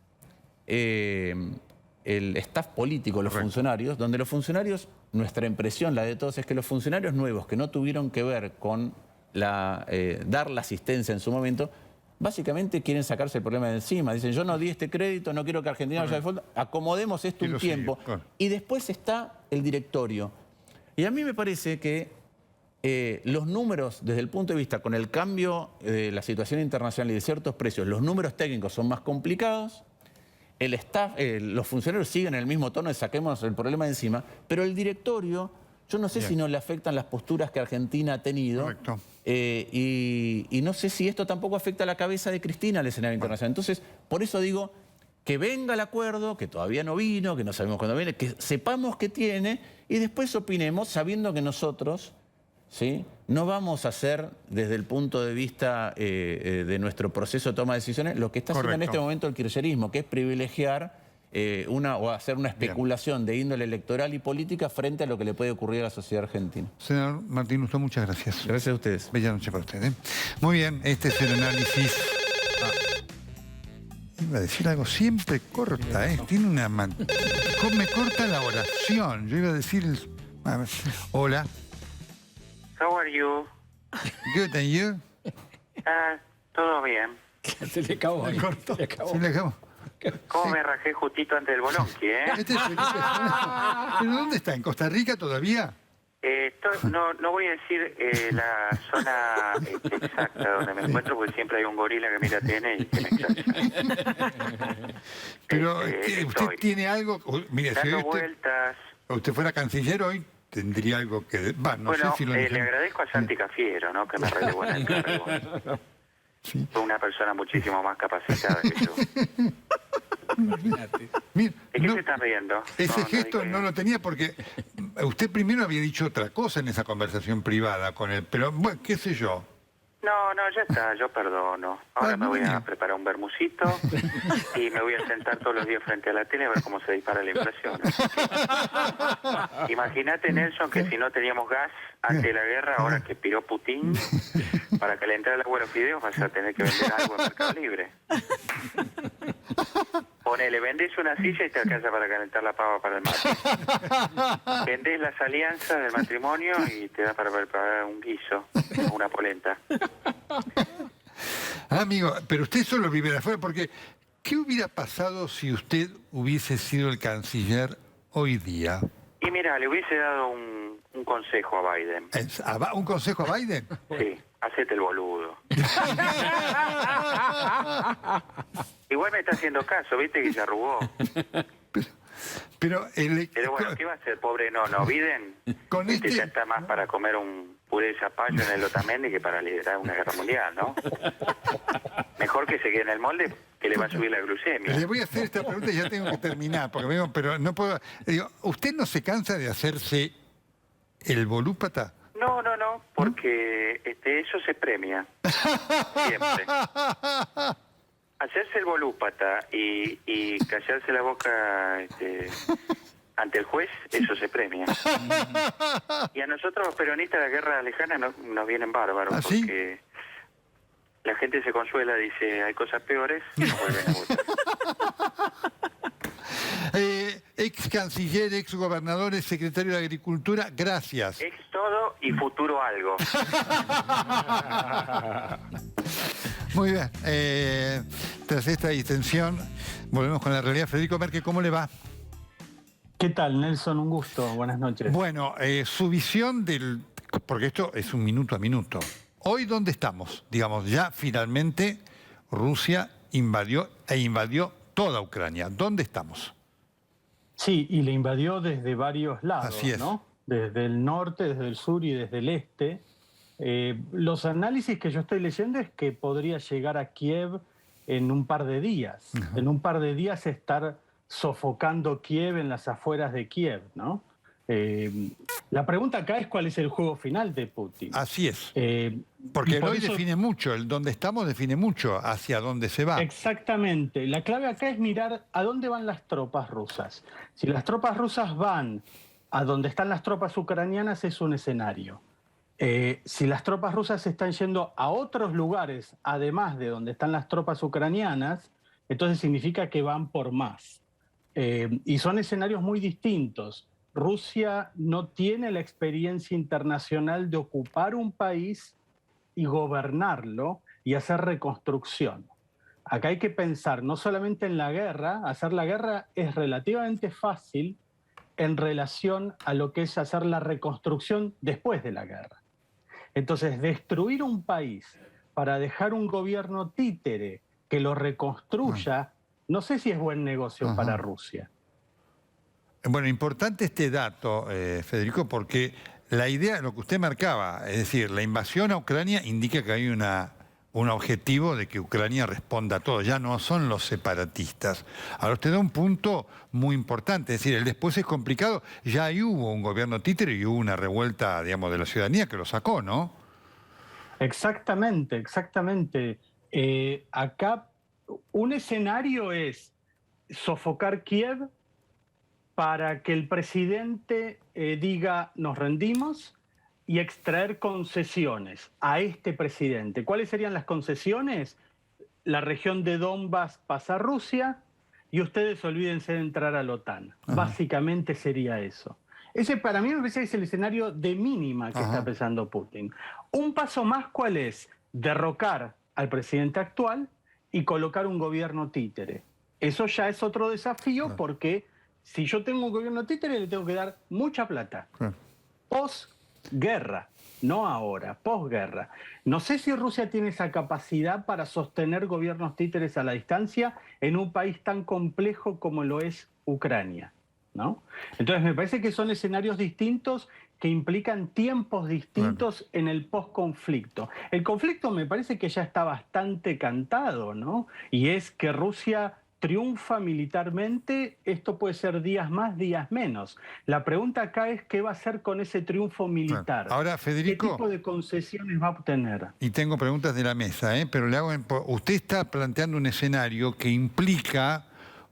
el staff político, los funcionarios, donde los funcionarios, nuestra impresión, la de todos, es que los funcionarios nuevos que no tuvieron que ver con dar la asistencia en su momento, básicamente quieren sacarse el problema de encima. Dicen, yo no di este crédito, no quiero que Argentina vaya de fondo, acomodemos esto un tiempo. Y después está el directorio. Y a mí me parece que los números, desde el punto de vista con el cambio de la situación internacional y de ciertos precios, los números técnicos son más complicados, el staff, los funcionarios siguen en el mismo tono de saquemos el problema de encima, pero el directorio, yo no sé si no le afectan las posturas que Argentina ha tenido. Correcto. Y no sé si esto tampoco afecta a la cabeza de Cristina al escenario internacional. Entonces, por eso digo que venga el acuerdo, que todavía no vino, que no sabemos cuándo viene, que sepamos que tiene y después opinemos sabiendo que nosotros, ¿sí?, no vamos a hacer desde el punto de vista de nuestro proceso de toma de decisiones lo que está haciendo en este momento el kirchnerismo, que es privilegiar o hacer una especulación de índole electoral y política frente a lo que le puede ocurrir a la sociedad argentina. Senador Martín Lustó, muchas gracias. Gracias a ustedes. Bella noche para usted. Muy bien, este es el análisis. Iba a decir algo, siempre corta, tiene una... me corta la oración. Yo iba a decir... Hola. How are you? Good, and you? Todo bien. Se le acabó. Le cortó. Se acabó. ¿Sí le acabo? ¿Cómo me rajé justito antes del bolonqui, Este es Felipe. ¿Pero dónde está? ¿En Costa Rica todavía? No voy a decir la zona exacta donde me encuentro, porque siempre hay un gorila que mira TN y que me exagera. Pero usted tiene algo... Mire, si Dando usted, vueltas. usted fuera canciller hoy, tendría algo que... no Bueno, sé si lo le agradezco a Santi Cafiero, ¿no?, que me relevó en el cargo. Sí. Fue una persona muchísimo más capacitada que yo. Mire, ¿De qué se están riendo? ese gesto dije- no lo tenía porque usted primero había dicho otra cosa en esa conversación privada con él, pero bueno, qué sé yo. No, ya está, yo perdono. Ahora me voy muy a bien. preparar un bermucito y me voy a sentar todos los días frente a la tele a ver cómo se dispara la inflación. Imagínate, Nelson, que si no teníamos gas antes de la guerra, ahora que piró Putin, para calentar el agua de los fideos vas a tener que vender algo en Mercado Libre. Ponele, vendés una silla y te alcanza para calentar la pava para el mate. Vendés las alianzas del matrimonio y te da para preparar un guiso, una polenta. Amigo, pero usted solo vive de afuera, porque ¿qué hubiera pasado si usted hubiese sido el canciller hoy día? Y mira, le hubiese dado un consejo a Biden. ¿Un consejo a Biden? Sí, hacete el boludo. Igual me está haciendo caso, viste que se arrugó. Pero bueno, ¿qué va a hacer, pobre nono? Biden, Con este este- ya está más para comer un puré de zapallo en el Otamendi que para liderar una guerra mundial, ¿no? Mejor que se quede en el molde, que le va a subir la glucemia. Le voy a hacer esta pregunta y ya tengo que terminar, porque pero no puedo... Digo, ¿usted no se cansa de hacerse el volúpata? No, porque eso se premia. Siempre. Hacerse el volúpata y callarse la boca ante el juez, eso se premia. Y a nosotros los peronistas de la guerra lejana nos vienen bárbaros, ¿Ah, sí? porque la gente se consuela, dice, hay cosas peores, y nos vuelven a votar. Ex canciller, ex gobernador, ex secretario de Agricultura, gracias. Ex todo y futuro algo. Muy bien. Tras esta distensión, volvemos con la realidad. Federico Merque, ¿cómo le va? ¿Qué tal, Nelson? Un gusto. Buenas noches. Bueno, su visión porque esto es un minuto a minuto. Hoy, ¿dónde estamos? Digamos, ya finalmente Rusia invadió toda Ucrania. ¿Dónde estamos? Sí, y le invadió desde varios lados, Así es. ¿no? desde el norte, desde el sur y desde el este. Los análisis que yo estoy leyendo es que podría llegar a Kiev en un par de días. Ajá. En un par de días estar sofocando Kiev en las afueras de Kiev, ¿no? La pregunta acá es cuál es el juego final de Putin. Así es. Porque Porque el hoy define mucho, el donde estamos define mucho hacia dónde se va. Exactamente. La clave acá es mirar a dónde van las tropas rusas. Si las tropas rusas van a donde están las tropas ucranianas es un escenario. Si las tropas rusas están yendo a otros lugares, además de donde están las tropas ucranianas, entonces significa que van por más. Y son escenarios muy distintos. Rusia no tiene la experiencia internacional de ocupar un país y gobernarlo y hacer reconstrucción. Acá hay que pensar no solamente en la guerra, hacer la guerra es relativamente fácil en relación a lo que es hacer la reconstrucción después de la guerra. Entonces, destruir un país para dejar un gobierno títere que lo reconstruya, no sé si es buen negocio para Rusia. Bueno, importante este dato, Federico, porque la idea, lo que usted marcaba, es decir, la invasión a Ucrania indica que hay un objetivo de que Ucrania responda a todo, ya no son los separatistas. Ahora usted da un punto muy importante, es decir, el después es complicado, ya ahí hubo un gobierno títere y hubo una revuelta, digamos, de la ciudadanía que lo sacó, ¿no? Exactamente, exactamente. Acá un escenario es sofocar Kiev para que el presidente diga nos rendimos y extraer concesiones a este presidente. ¿Cuáles serían las concesiones? La región de Donbass pasa a Rusia y ustedes olvídense de entrar a la OTAN. Básicamente sería eso. Ese para mí me parece que es el escenario de mínima que está pensando Putin. Un paso más, ¿cuál es? Derrocar al presidente actual y colocar un gobierno títere. Eso ya es otro desafío porque si yo tengo un gobierno títere le tengo que dar mucha plata. Posguerra, no ahora, posguerra. No sé si Rusia tiene esa capacidad para sostener gobiernos títeres a la distancia en un país tan complejo como lo es Ucrania, ¿no? Entonces me parece que son escenarios distintos que implican tiempos distintos en el posconflicto. El conflicto me parece que ya está bastante cantado, ¿no? Y es que Rusia triunfa militarmente, esto puede ser días más, días menos. La pregunta acá es qué va a hacer con ese triunfo militar. Ahora, Federico, ¿qué tipo de concesiones va a obtener? Y tengo preguntas de la mesa, pero le hago usted está planteando un escenario que implica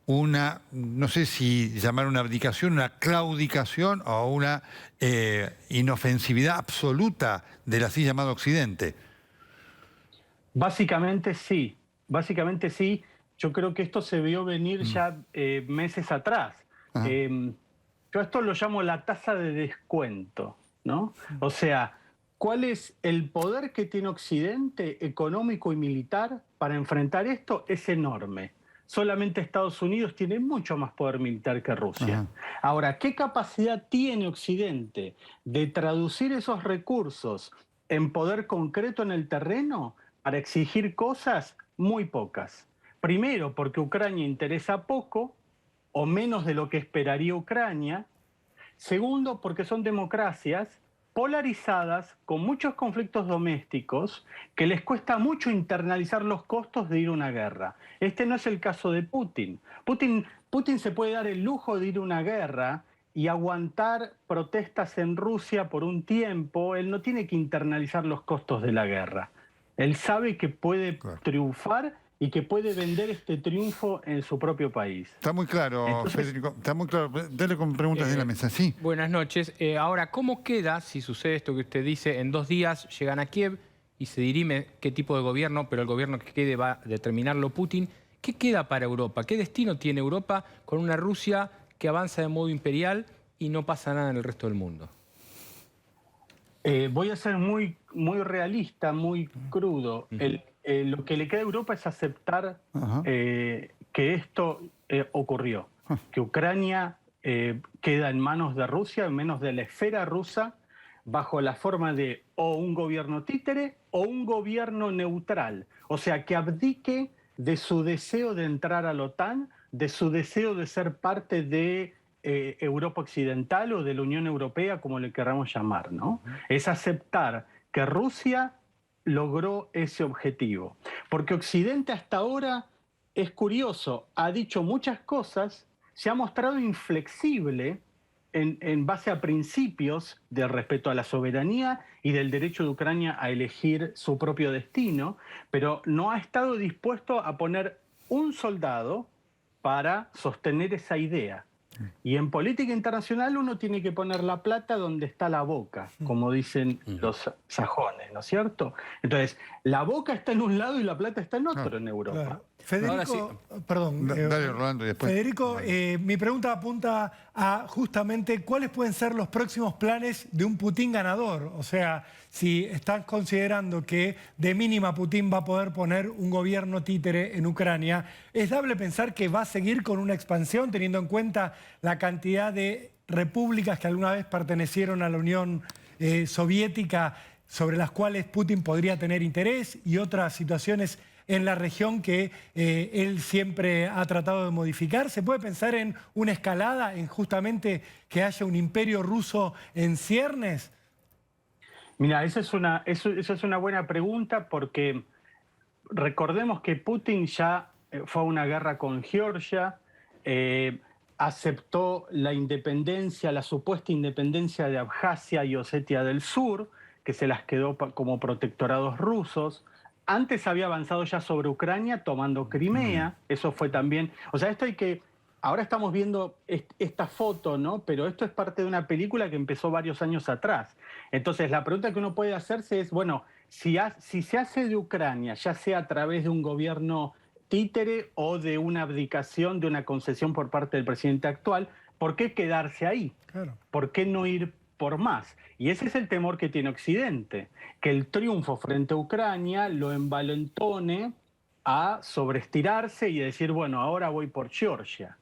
una, no sé si llamar una abdicación, una claudicación o una inofensividad absoluta del así llamado Occidente. Básicamente sí, básicamente sí. Yo creo que esto se vio venir ya meses atrás. Yo esto lo llamo la tasa de descuento, ¿no? O sea, ¿cuál es el poder que tiene Occidente económico y militar para enfrentar esto? Es enorme. Solamente Estados Unidos tiene mucho más poder militar que Rusia. Ahora, ¿qué capacidad tiene Occidente de traducir esos recursos en poder concreto en el terreno para exigir cosas? Muy pocas. Primero, porque Ucrania interesa poco o menos de lo que esperaría Ucrania. Segundo, porque son democracias polarizadas con muchos conflictos domésticos que les cuesta mucho internalizar los costos de ir a una guerra. Este no es el caso de Putin. Putin se puede dar el lujo de ir a una guerra y aguantar protestas en Rusia por un tiempo. Él no tiene que internalizar los costos de la guerra. Él sabe que puede triunfar y que puede vender este triunfo en su propio país. Está muy claro, entonces, Federico, está muy claro. Dale con preguntas de la mesa, sí. Buenas noches. Ahora, ¿cómo queda, si sucede esto que usted dice, en 2 días llegan a Kiev y se dirime qué tipo de gobierno, pero el gobierno que quede va a determinarlo Putin? ¿Qué queda para Europa? ¿Qué destino tiene Europa con una Rusia que avanza de modo imperial y no pasa nada en el resto del mundo? Voy a ser muy realista, muy crudo. Lo que le queda a Europa es aceptar que esto ocurrió, que Ucrania queda en manos de Rusia, en manos de la esfera rusa, bajo la forma de o un gobierno títere o un gobierno neutral. O sea, que abdique de su deseo de entrar a la OTAN, de su deseo de ser parte de Europa Occidental o de la Unión Europea, como le queramos llamar, ¿no? Es aceptar que Rusia logró ese objetivo. Porque Occidente hasta ahora, es curioso, ha dicho muchas cosas, se ha mostrado inflexible en base a principios del respeto a la soberanía y del derecho de Ucrania a elegir su propio destino, pero no ha estado dispuesto a poner un soldado para sostener esa idea. Y en política internacional uno tiene que poner la plata donde está la boca, como dicen los sajones, ¿no es cierto? Entonces, la boca está en un lado y la plata está en otro en Europa. Claro. Federico, perdón. Dale, Rolando, y después. Federico, mi pregunta apunta a justamente cuáles pueden ser los próximos planes de un Putin ganador. O sea, si están considerando que de mínima Putin va a poder poner un gobierno títere en Ucrania, ¿es dable pensar que va a seguir con una expansión teniendo en cuenta la cantidad de repúblicas que alguna vez pertenecieron a la Unión Soviética sobre las cuales Putin podría tener interés y otras situaciones en la región que él siempre ha tratado de modificar? ¿Se puede pensar en una escalada, en justamente que haya un imperio ruso en ciernes? Mira, esa es una buena pregunta, porque recordemos que Putin ya fue a una guerra con Georgia, aceptó la independencia, la supuesta independencia de Abjasia y Osetia del Sur, que se las quedó como protectorados rusos. Antes había avanzado ya sobre Ucrania tomando Crimea, eso fue también... O sea, esto hay que... Ahora estamos viendo esta foto, ¿no? Pero esto es parte de una película que empezó varios años atrás. Entonces, la pregunta que uno puede hacerse es, bueno, si se hace de Ucrania, ya sea a través de un gobierno títere o de una abdicación, de una concesión por parte del presidente actual, ¿por qué quedarse ahí? Claro. ¿Por qué no ir por más? Y ese es el temor que tiene Occidente, que el triunfo frente a Ucrania lo envalentone a sobreestirarse y decir, bueno, ahora voy por Georgia.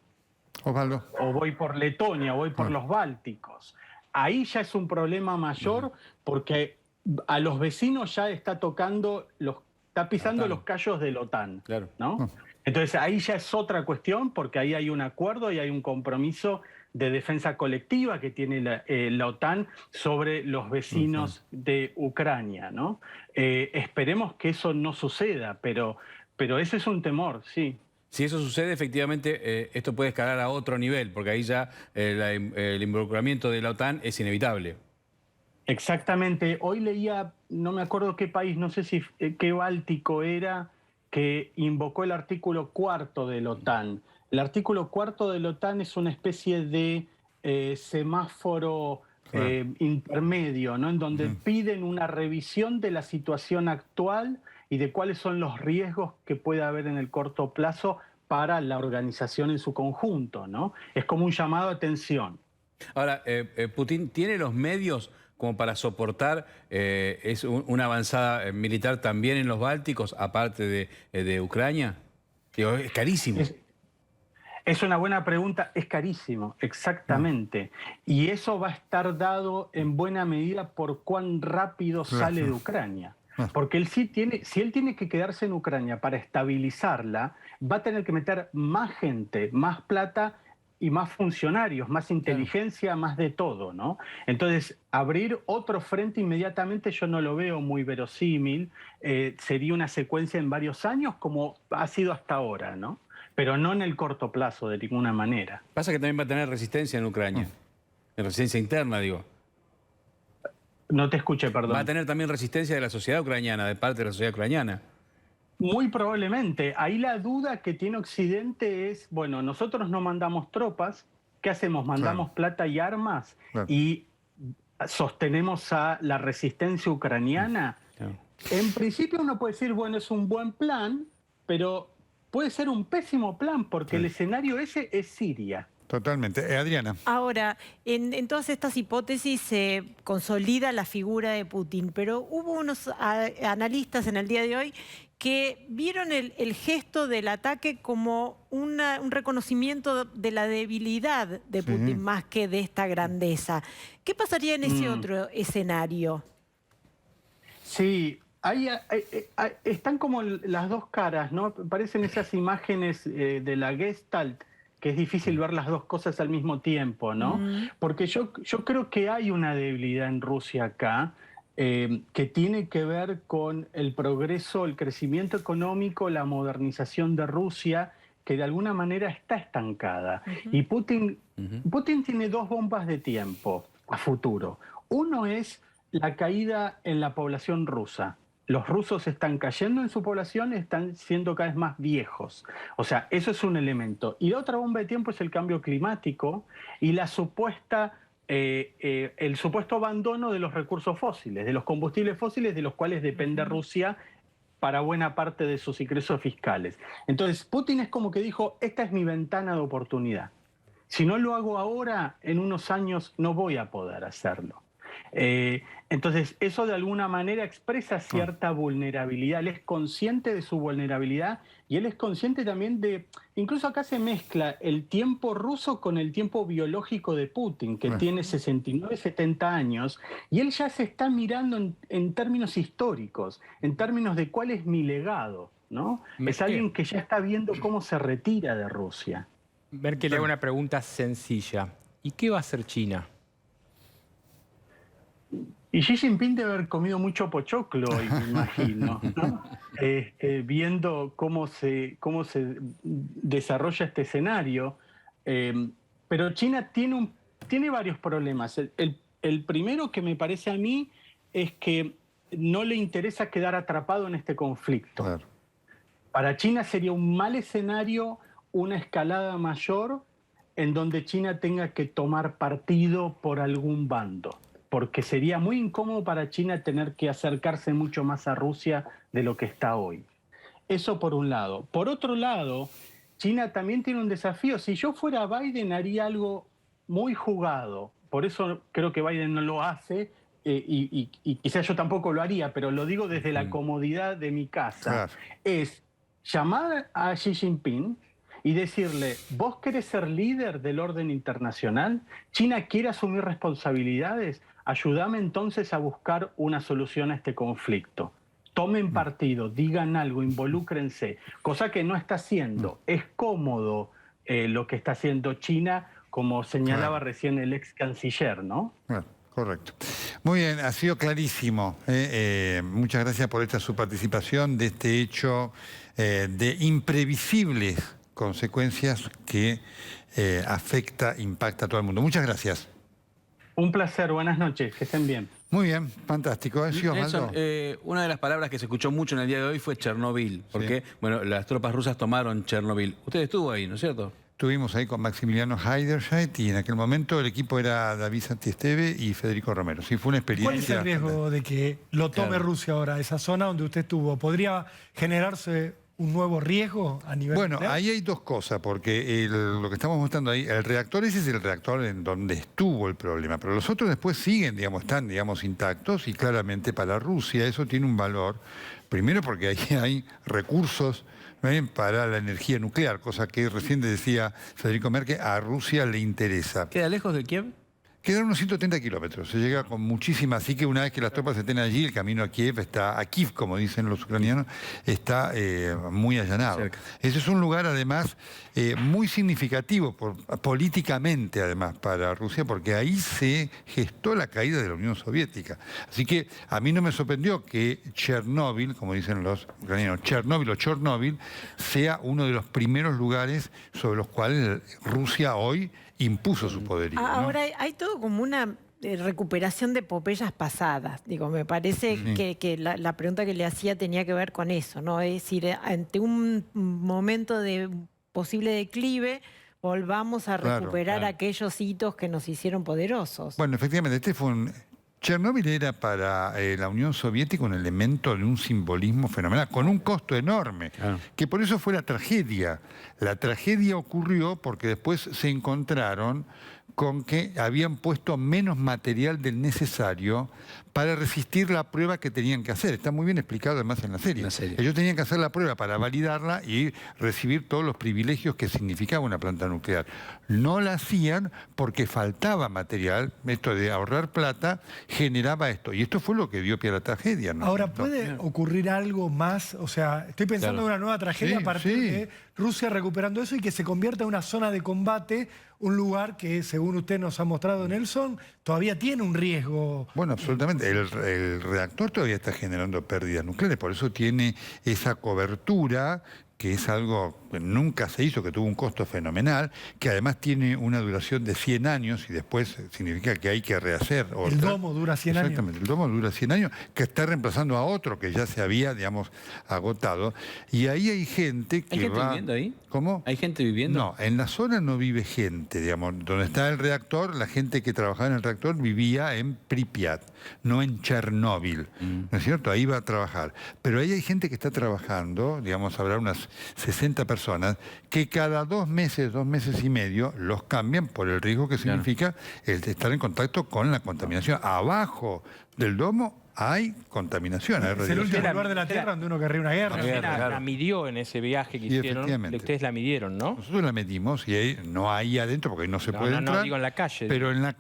Osvaldo. O voy por Letonia, o voy por los Bálticos. Ahí ya es un problema mayor, porque a los vecinos ya está tocando, está pisando los callos de la OTAN, Claro. ¿no? Entonces ahí ya es otra cuestión, porque ahí hay un acuerdo y hay un compromiso de defensa colectiva que tiene la OTAN sobre los vecinos de Ucrania, ¿no? Esperemos que eso no suceda, pero ese es un temor, sí. Si eso sucede, efectivamente, esto puede escalar a otro nivel, porque ahí ya el involucramiento de la OTAN es inevitable. Exactamente. Hoy leía, no me acuerdo qué país, no sé si qué báltico era, que invocó el artículo 4 de la OTAN. El artículo 4 de la OTAN es una especie de semáforo intermedio, ¿no? En donde piden una revisión de la situación actual y de cuáles son los riesgos que puede haber en el corto plazo para la organización en su conjunto, ¿no? Es como un llamado a atención. Ahora, ¿Putin tiene los medios como para soportar una avanzada militar también en los Bálticos, aparte de Ucrania? Digo, es carísimo. Es una buena pregunta, es carísimo, exactamente. Y eso va a estar dado en buena medida por cuán rápido sale de Ucrania. Porque si él tiene que quedarse en Ucrania para estabilizarla, va a tener que meter más gente, más plata y más funcionarios, más inteligencia, más de todo, ¿no? Entonces, abrir otro frente inmediatamente yo no lo veo muy verosímil. Sería una secuencia en varios años como ha sido hasta ahora, ¿no? Pero no en el corto plazo, de ninguna manera. Pasa que también va a tener resistencia en Ucrania. Resistencia interna, digo. No te escuché, perdón. Va a tener también resistencia de la sociedad ucraniana, de parte de la sociedad ucraniana. Muy probablemente. Ahí la duda que tiene Occidente es, bueno, nosotros no mandamos tropas, ¿qué hacemos? ¿Mandamos plata y armas y sostenemos a la resistencia ucraniana? En principio uno puede decir, bueno, es un buen plan, pero puede ser un pésimo plan porque el escenario ese es Siria. Totalmente. Adriana. Ahora, en todas estas hipótesis se consolida la figura de Putin, pero hubo unos analistas en el día de hoy que vieron el gesto del ataque como un reconocimiento de la debilidad de Putin más que de esta grandeza. ¿Qué pasaría en ese otro escenario? Sí, están como las dos caras, ¿no? Parecen esas imágenes de la Gestalt que es difícil ver las dos cosas al mismo tiempo, ¿no? Porque yo creo que hay una debilidad en Rusia acá, que tiene que ver con el progreso, el crecimiento económico, la modernización de Rusia, que de alguna manera está estancada. Y Putin tiene dos bombas de tiempo a futuro. Uno es la caída en la población rusa. Los rusos están cayendo en su población, están siendo cada vez más viejos. O sea, eso es un elemento. Y la otra bomba de tiempo es el cambio climático y la el supuesto abandono de los recursos fósiles, de los combustibles fósiles de los cuales depende Rusia para buena parte de sus ingresos fiscales. Entonces, Putin es como que dijo, esta es mi ventana de oportunidad. Si no lo hago ahora, en unos años no voy a poder hacerlo. Entonces, eso de alguna manera expresa cierta vulnerabilidad. Él es consciente de su vulnerabilidad y él es consciente también de... Incluso acá se mezcla el tiempo ruso con el tiempo biológico de Putin, que tiene 69, 70 años, y él ya se está mirando en términos históricos, en términos de cuál es mi legado, ¿no? Es alguien que ya está viendo cómo se retira de Rusia. Merkel, le hago una pregunta sencilla. ¿Y qué va a hacer China? Y Xi Jinping debe haber comido mucho pochoclo hoy, me imagino, ¿no? Viendo cómo se desarrolla este escenario. Pero China tiene varios problemas. El primero que me parece a mí es que no le interesa quedar atrapado en este conflicto. Claro. Para China sería un mal escenario una escalada mayor en donde China tenga que tomar partido por algún bando, porque sería muy incómodo para China tener que acercarse mucho más a Rusia de lo que está hoy. Eso por un lado. Por otro lado, China también tiene un desafío. Si yo fuera Biden, haría algo muy jugado. Por eso creo que Biden no lo hace, y quizás yo tampoco lo haría, pero lo digo desde la comodidad de mi casa. Claro. Es llamar a Xi Jinping y decirle, ¿vos querés ser líder del orden internacional? ¿China quiere asumir responsabilidades? Ayúdame entonces a buscar una solución a este conflicto. Tomen partido, digan algo, involúcrense, cosa que no está haciendo. Es cómodo lo que está haciendo China, como señalaba recién el ex canciller, ¿no? Correcto. Muy bien, ha sido clarísimo. Muchas gracias por su participación de este hecho de imprevisibles consecuencias que impacta a todo el mundo. Muchas gracias. Un placer, buenas noches, que estén bien. Muy bien, fantástico. ¿Sí, Nelson, una de las palabras que se escuchó mucho en el día de hoy fue Chernobyl, porque bueno, las tropas rusas tomaron Chernobyl. Usted estuvo ahí, ¿no es cierto? Estuvimos ahí con Maximiliano Heiderscheid y en aquel momento el equipo era David Santiesteve y Federico Romero. Sí, fue una experiencia. ¿Cuál es el riesgo de que lo tome Rusia ahora, esa zona donde usted estuvo? ¿Podría generarse un nuevo riesgo a nivel nuclear? Ahí hay dos cosas, porque lo que estamos mostrando ahí, el reactor ese es el reactor en donde estuvo el problema, pero los otros después siguen, están intactos y claramente para Rusia eso tiene un valor, primero porque ahí hay recursos para la energía nuclear, cosa que recién decía Federico Merkel, a Rusia le interesa. ¿Queda lejos de Kiev? Quedan unos 130 kilómetros, se llega con muchísima, así que una vez que las tropas estén allí, el camino a Kiev, como dicen los ucranianos, está muy allanado. Cerca. Ese es un lugar además muy significativo políticamente además para Rusia, porque ahí se gestó la caída de la Unión Soviética. Así que a mí no me sorprendió que Chernóbil, como dicen los ucranianos, Chernóbil, sea uno de los primeros lugares sobre los cuales Rusia hoy impuso su poderío. Ahora hay todo como una recuperación de epopeyas pasadas. Me parece que la pregunta que le hacía tenía que ver con eso, ¿no? Es decir, ante un momento de posible declive, volvamos a recuperar aquellos hitos que nos hicieron poderosos. Bueno, efectivamente, Chernóbil era para la Unión Soviética un elemento de un simbolismo fenomenal, con un costo enorme, que por eso fue la tragedia. La tragedia ocurrió porque después se encontraron con que habían puesto menos material del necesario para resistir la prueba que tenían que hacer. Está muy bien explicado además en la serie. Ellos tenían que hacer la prueba para validarla y recibir todos los privilegios que significaba una planta nuclear. No la hacían porque faltaba material. Esto de ahorrar plata generaba esto. Y esto fue lo que dio pie a la tragedia, ¿no? Ahora, ¿puede ocurrir algo más? O sea, estoy pensando en una nueva tragedia a partir de Rusia recuperando eso y que se convierta en una zona de combate, un lugar que, según usted nos ha mostrado, Nelson, todavía tiene un riesgo. Bueno, absolutamente. El reactor todavía está generando pérdidas nucleares, por eso tiene esa cobertura, que es algo que nunca se hizo, que tuvo un costo fenomenal, que además tiene una duración de 100 años y después significa que hay que rehacer otra. El domo dura 100 años. Exactamente, el domo dura 100 años, que está reemplazando a otro que ya se había, digamos, agotado. Y ahí hay gente que ¿Hay gente va... viviendo ahí? ¿Cómo? ¿Hay gente viviendo? No, en la zona no vive gente, digamos. Donde está el reactor, la gente que trabajaba en el reactor vivía en Pripyat, no en Chernóbil. ¿No es cierto? Ahí va a trabajar. Pero ahí hay gente que está trabajando, digamos, habrá unas 60 personas, que cada 2 meses y medio, los cambian por el riesgo que significa el estar en contacto con la contaminación. Abajo del domo hay contaminación. Hay Es el último Era- lugar de la Tierra donde uno querría una guerra. La midió en ese viaje que Y hicieron. efectivamente. Ustedes la midieron, ¿no? Nosotros la medimos y ahí, no ahí adentro porque ahí no se puede No, entrar. digo en la calle. Pero en la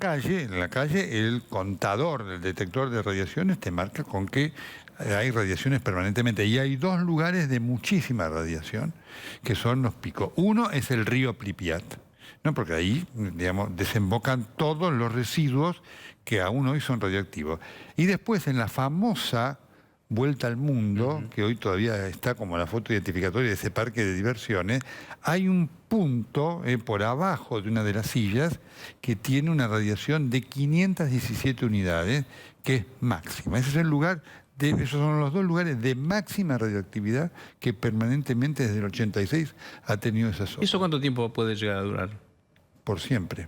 calle el contador del detector de radiaciones te marca con que hay radiaciones permanentemente. Y hay 2 lugares de muchísima radiación que son los picos. Uno es el río Pripyat, ¿no? Porque ahí, digamos, desembocan todos los residuos que aún hoy son radioactivos. Y después en la famosa Vuelta al Mundo, que hoy todavía está como la foto identificatoria de ese parque de diversiones, hay un punto por abajo de una de las sillas que tiene una radiación de 517 unidades, que es máxima. Ese es el lugar, esos son los 2 lugares de máxima radioactividad que permanentemente desde el 86 ha tenido esa zona. ¿Eso cuánto tiempo puede llegar a durar? Por siempre.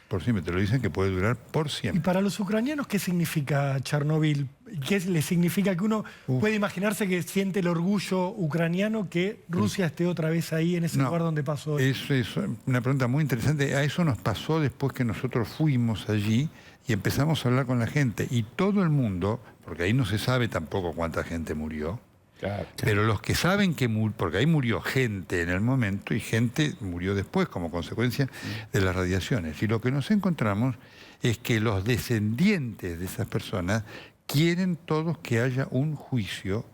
Por siempre, te lo dicen que puede durar por Y siempre. para los ucranianos, ¿qué significa Chernóbil? ¿Qué le significa que uno puede imaginarse que siente el orgullo ucraniano que Rusia esté otra vez ahí en ese lugar donde pasó? Eso es una pregunta muy interesante. A eso nos pasó después que nosotros fuimos allí y empezamos a hablar con la gente. Y todo el mundo, porque ahí no se sabe tampoco cuánta gente murió, Claro. pero los que saben que murió, porque ahí murió gente en el momento y gente murió después como consecuencia de las radiaciones. Y lo que nos encontramos es que los descendientes de esas personas quieren todos que haya un juicio,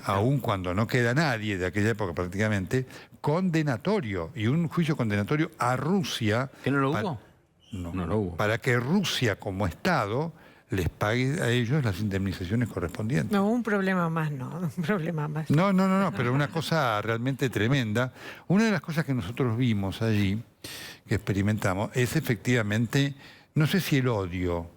aun cuando no queda nadie de aquella época prácticamente, condenatorio, y un juicio condenatorio a Rusia. ¿Que no lo hubo? No, No lo hubo. para que Rusia como Estado les pague a ellos las indemnizaciones correspondientes. No, un problema más, no, un problema más. No, pero una cosa realmente tremenda. Una de las cosas que nosotros vimos allí, que experimentamos, es efectivamente, no sé si el odio,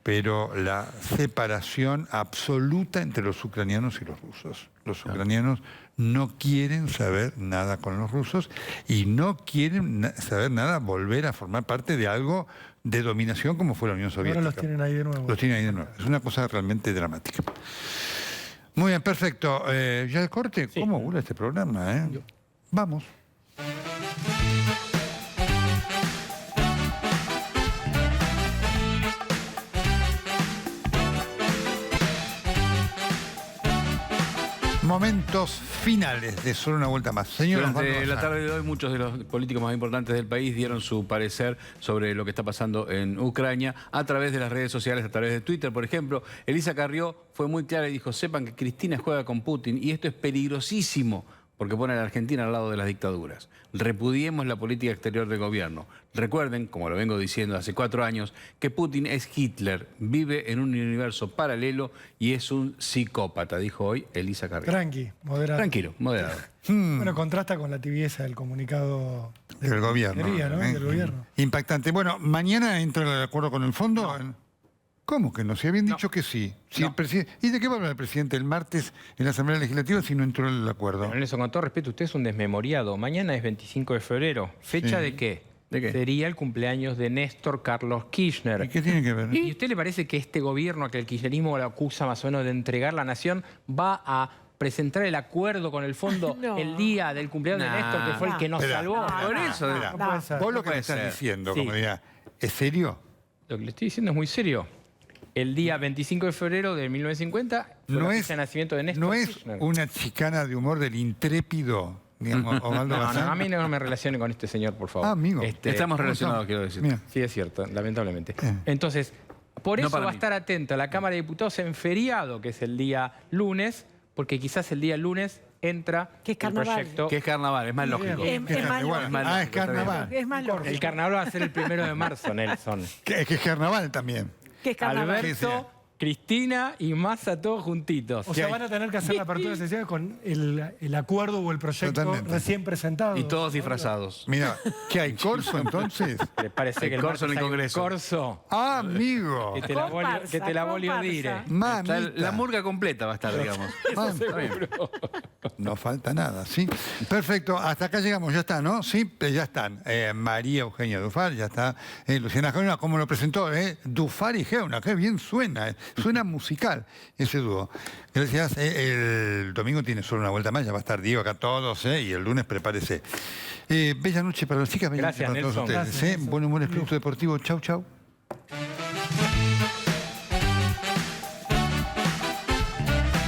pero la separación absoluta entre los ucranianos y los rusos. Los ucranianos no quieren saber nada con los rusos y no quieren saber nada volver a formar parte de algo de dominación como fue la Unión Soviética. Ahora los tienen ahí de nuevo. Los tienen ahí de nuevo. Es una cosa realmente dramática. Muy bien, perfecto. ¿Ya el corte? Sí. ¿Cómo dura este programa? Vamos. Momentos finales de Solo una vuelta más. Señor Durante Osvaldo la Bazán. tarde de hoy, muchos de los políticos más importantes del país dieron su parecer sobre lo que está pasando en Ucrania a través de las redes sociales, a través de Twitter, por ejemplo. Elisa Carrió fue muy clara y dijo: sepan que Cristina juega con Putin y esto es peligrosísimo porque pone a la Argentina al lado de las dictaduras. Repudiemos la política exterior del gobierno. Recuerden, como lo vengo diciendo hace 4 años, que Putin es Hitler, vive en un universo paralelo y es un psicópata, dijo hoy Elisa Carrió. Tranqui, moderado. Tranquilo, moderado. Bueno, contrasta con la tibieza del comunicado Del gobierno. Quería, ¿no? Del gobierno. Impactante. Bueno, mañana entra el acuerdo con el fondo. ¿Cómo que no? Si habían dicho que sí. Si el ¿Y de qué va a hablar el presidente el martes en la Asamblea Legislativa si no entró el acuerdo? Bueno, Nelson, con todo respeto, usted es un desmemoriado. Mañana es 25 de febrero. ¿Fecha Sí. de qué? ¿De qué? Sería el cumpleaños de Néstor Carlos Kirchner. ¿Y qué tiene que ver? ¿Y a usted le parece que este gobierno, que el kirchnerismo lo acusa más o menos de entregar la nación, va a presentar el acuerdo con el fondo No. el día del cumpleaños de Néstor, que fue el que nos Espera, salvó? Por eso, Espera, puede ser, vos lo no que me puede estás ser. diciendo, Sí. como diría, ¿es serio? Lo que le estoy diciendo es muy serio. el día 25 de febrero de 1950 fue la fecha de nacimiento de Néstor no es Kirchner. una chicana de humor del intrépido, digamos, Osvaldo No, Bazán. a mí no me relacione con este señor, por favor. Ah, amigo. Estamos relacionados, quiero decir. Mira. Sí, es cierto, lamentablemente. Entonces, por No eso para va a mí. estar atento a la Cámara de Diputados en feriado, que es el día lunes, porque quizás el día lunes entra Que es el carnaval. proyecto. Que es carnaval, es más lógico. Es más Igual. lógico. Ah, es carnaval. Es más lógico. El carnaval va a ser el 1 de marzo, Nelson. Que es carnaval también. Que es carnaval. Sí, sí. Alberto, Cristina y Massa todos juntitos. O sea, van a tener que hacer la apertura de sesiones con el acuerdo o el proyecto Totalmente. recién presentado. Y todos disfrazados. Mira, ¿qué hay? ¿Corso entonces? ¿Le parece que el corso en el martes hay un Congreso. corso? Ah, amigo. Que te la volio, Comparsa, que te la volio comparsa. dire. Está Mamita. la murga completa va a estar, digamos. No falta nada, ¿sí? Perfecto, hasta acá llegamos, ya está, ¿no? Sí, ya están. María Eugenia Dufar, ya está. Luciana Geuna, como lo presentó, Dufar y Geuna, qué bien suena, suena musical ese dúo. Gracias. El domingo tiene solo una vuelta más, ya va a estar Diego acá todos, y el lunes prepárese. Bella noche para las chicas, bella Gracias, noche para todos Nelson. ustedes. Buen humor, espíritu deportivo. Chau, chau.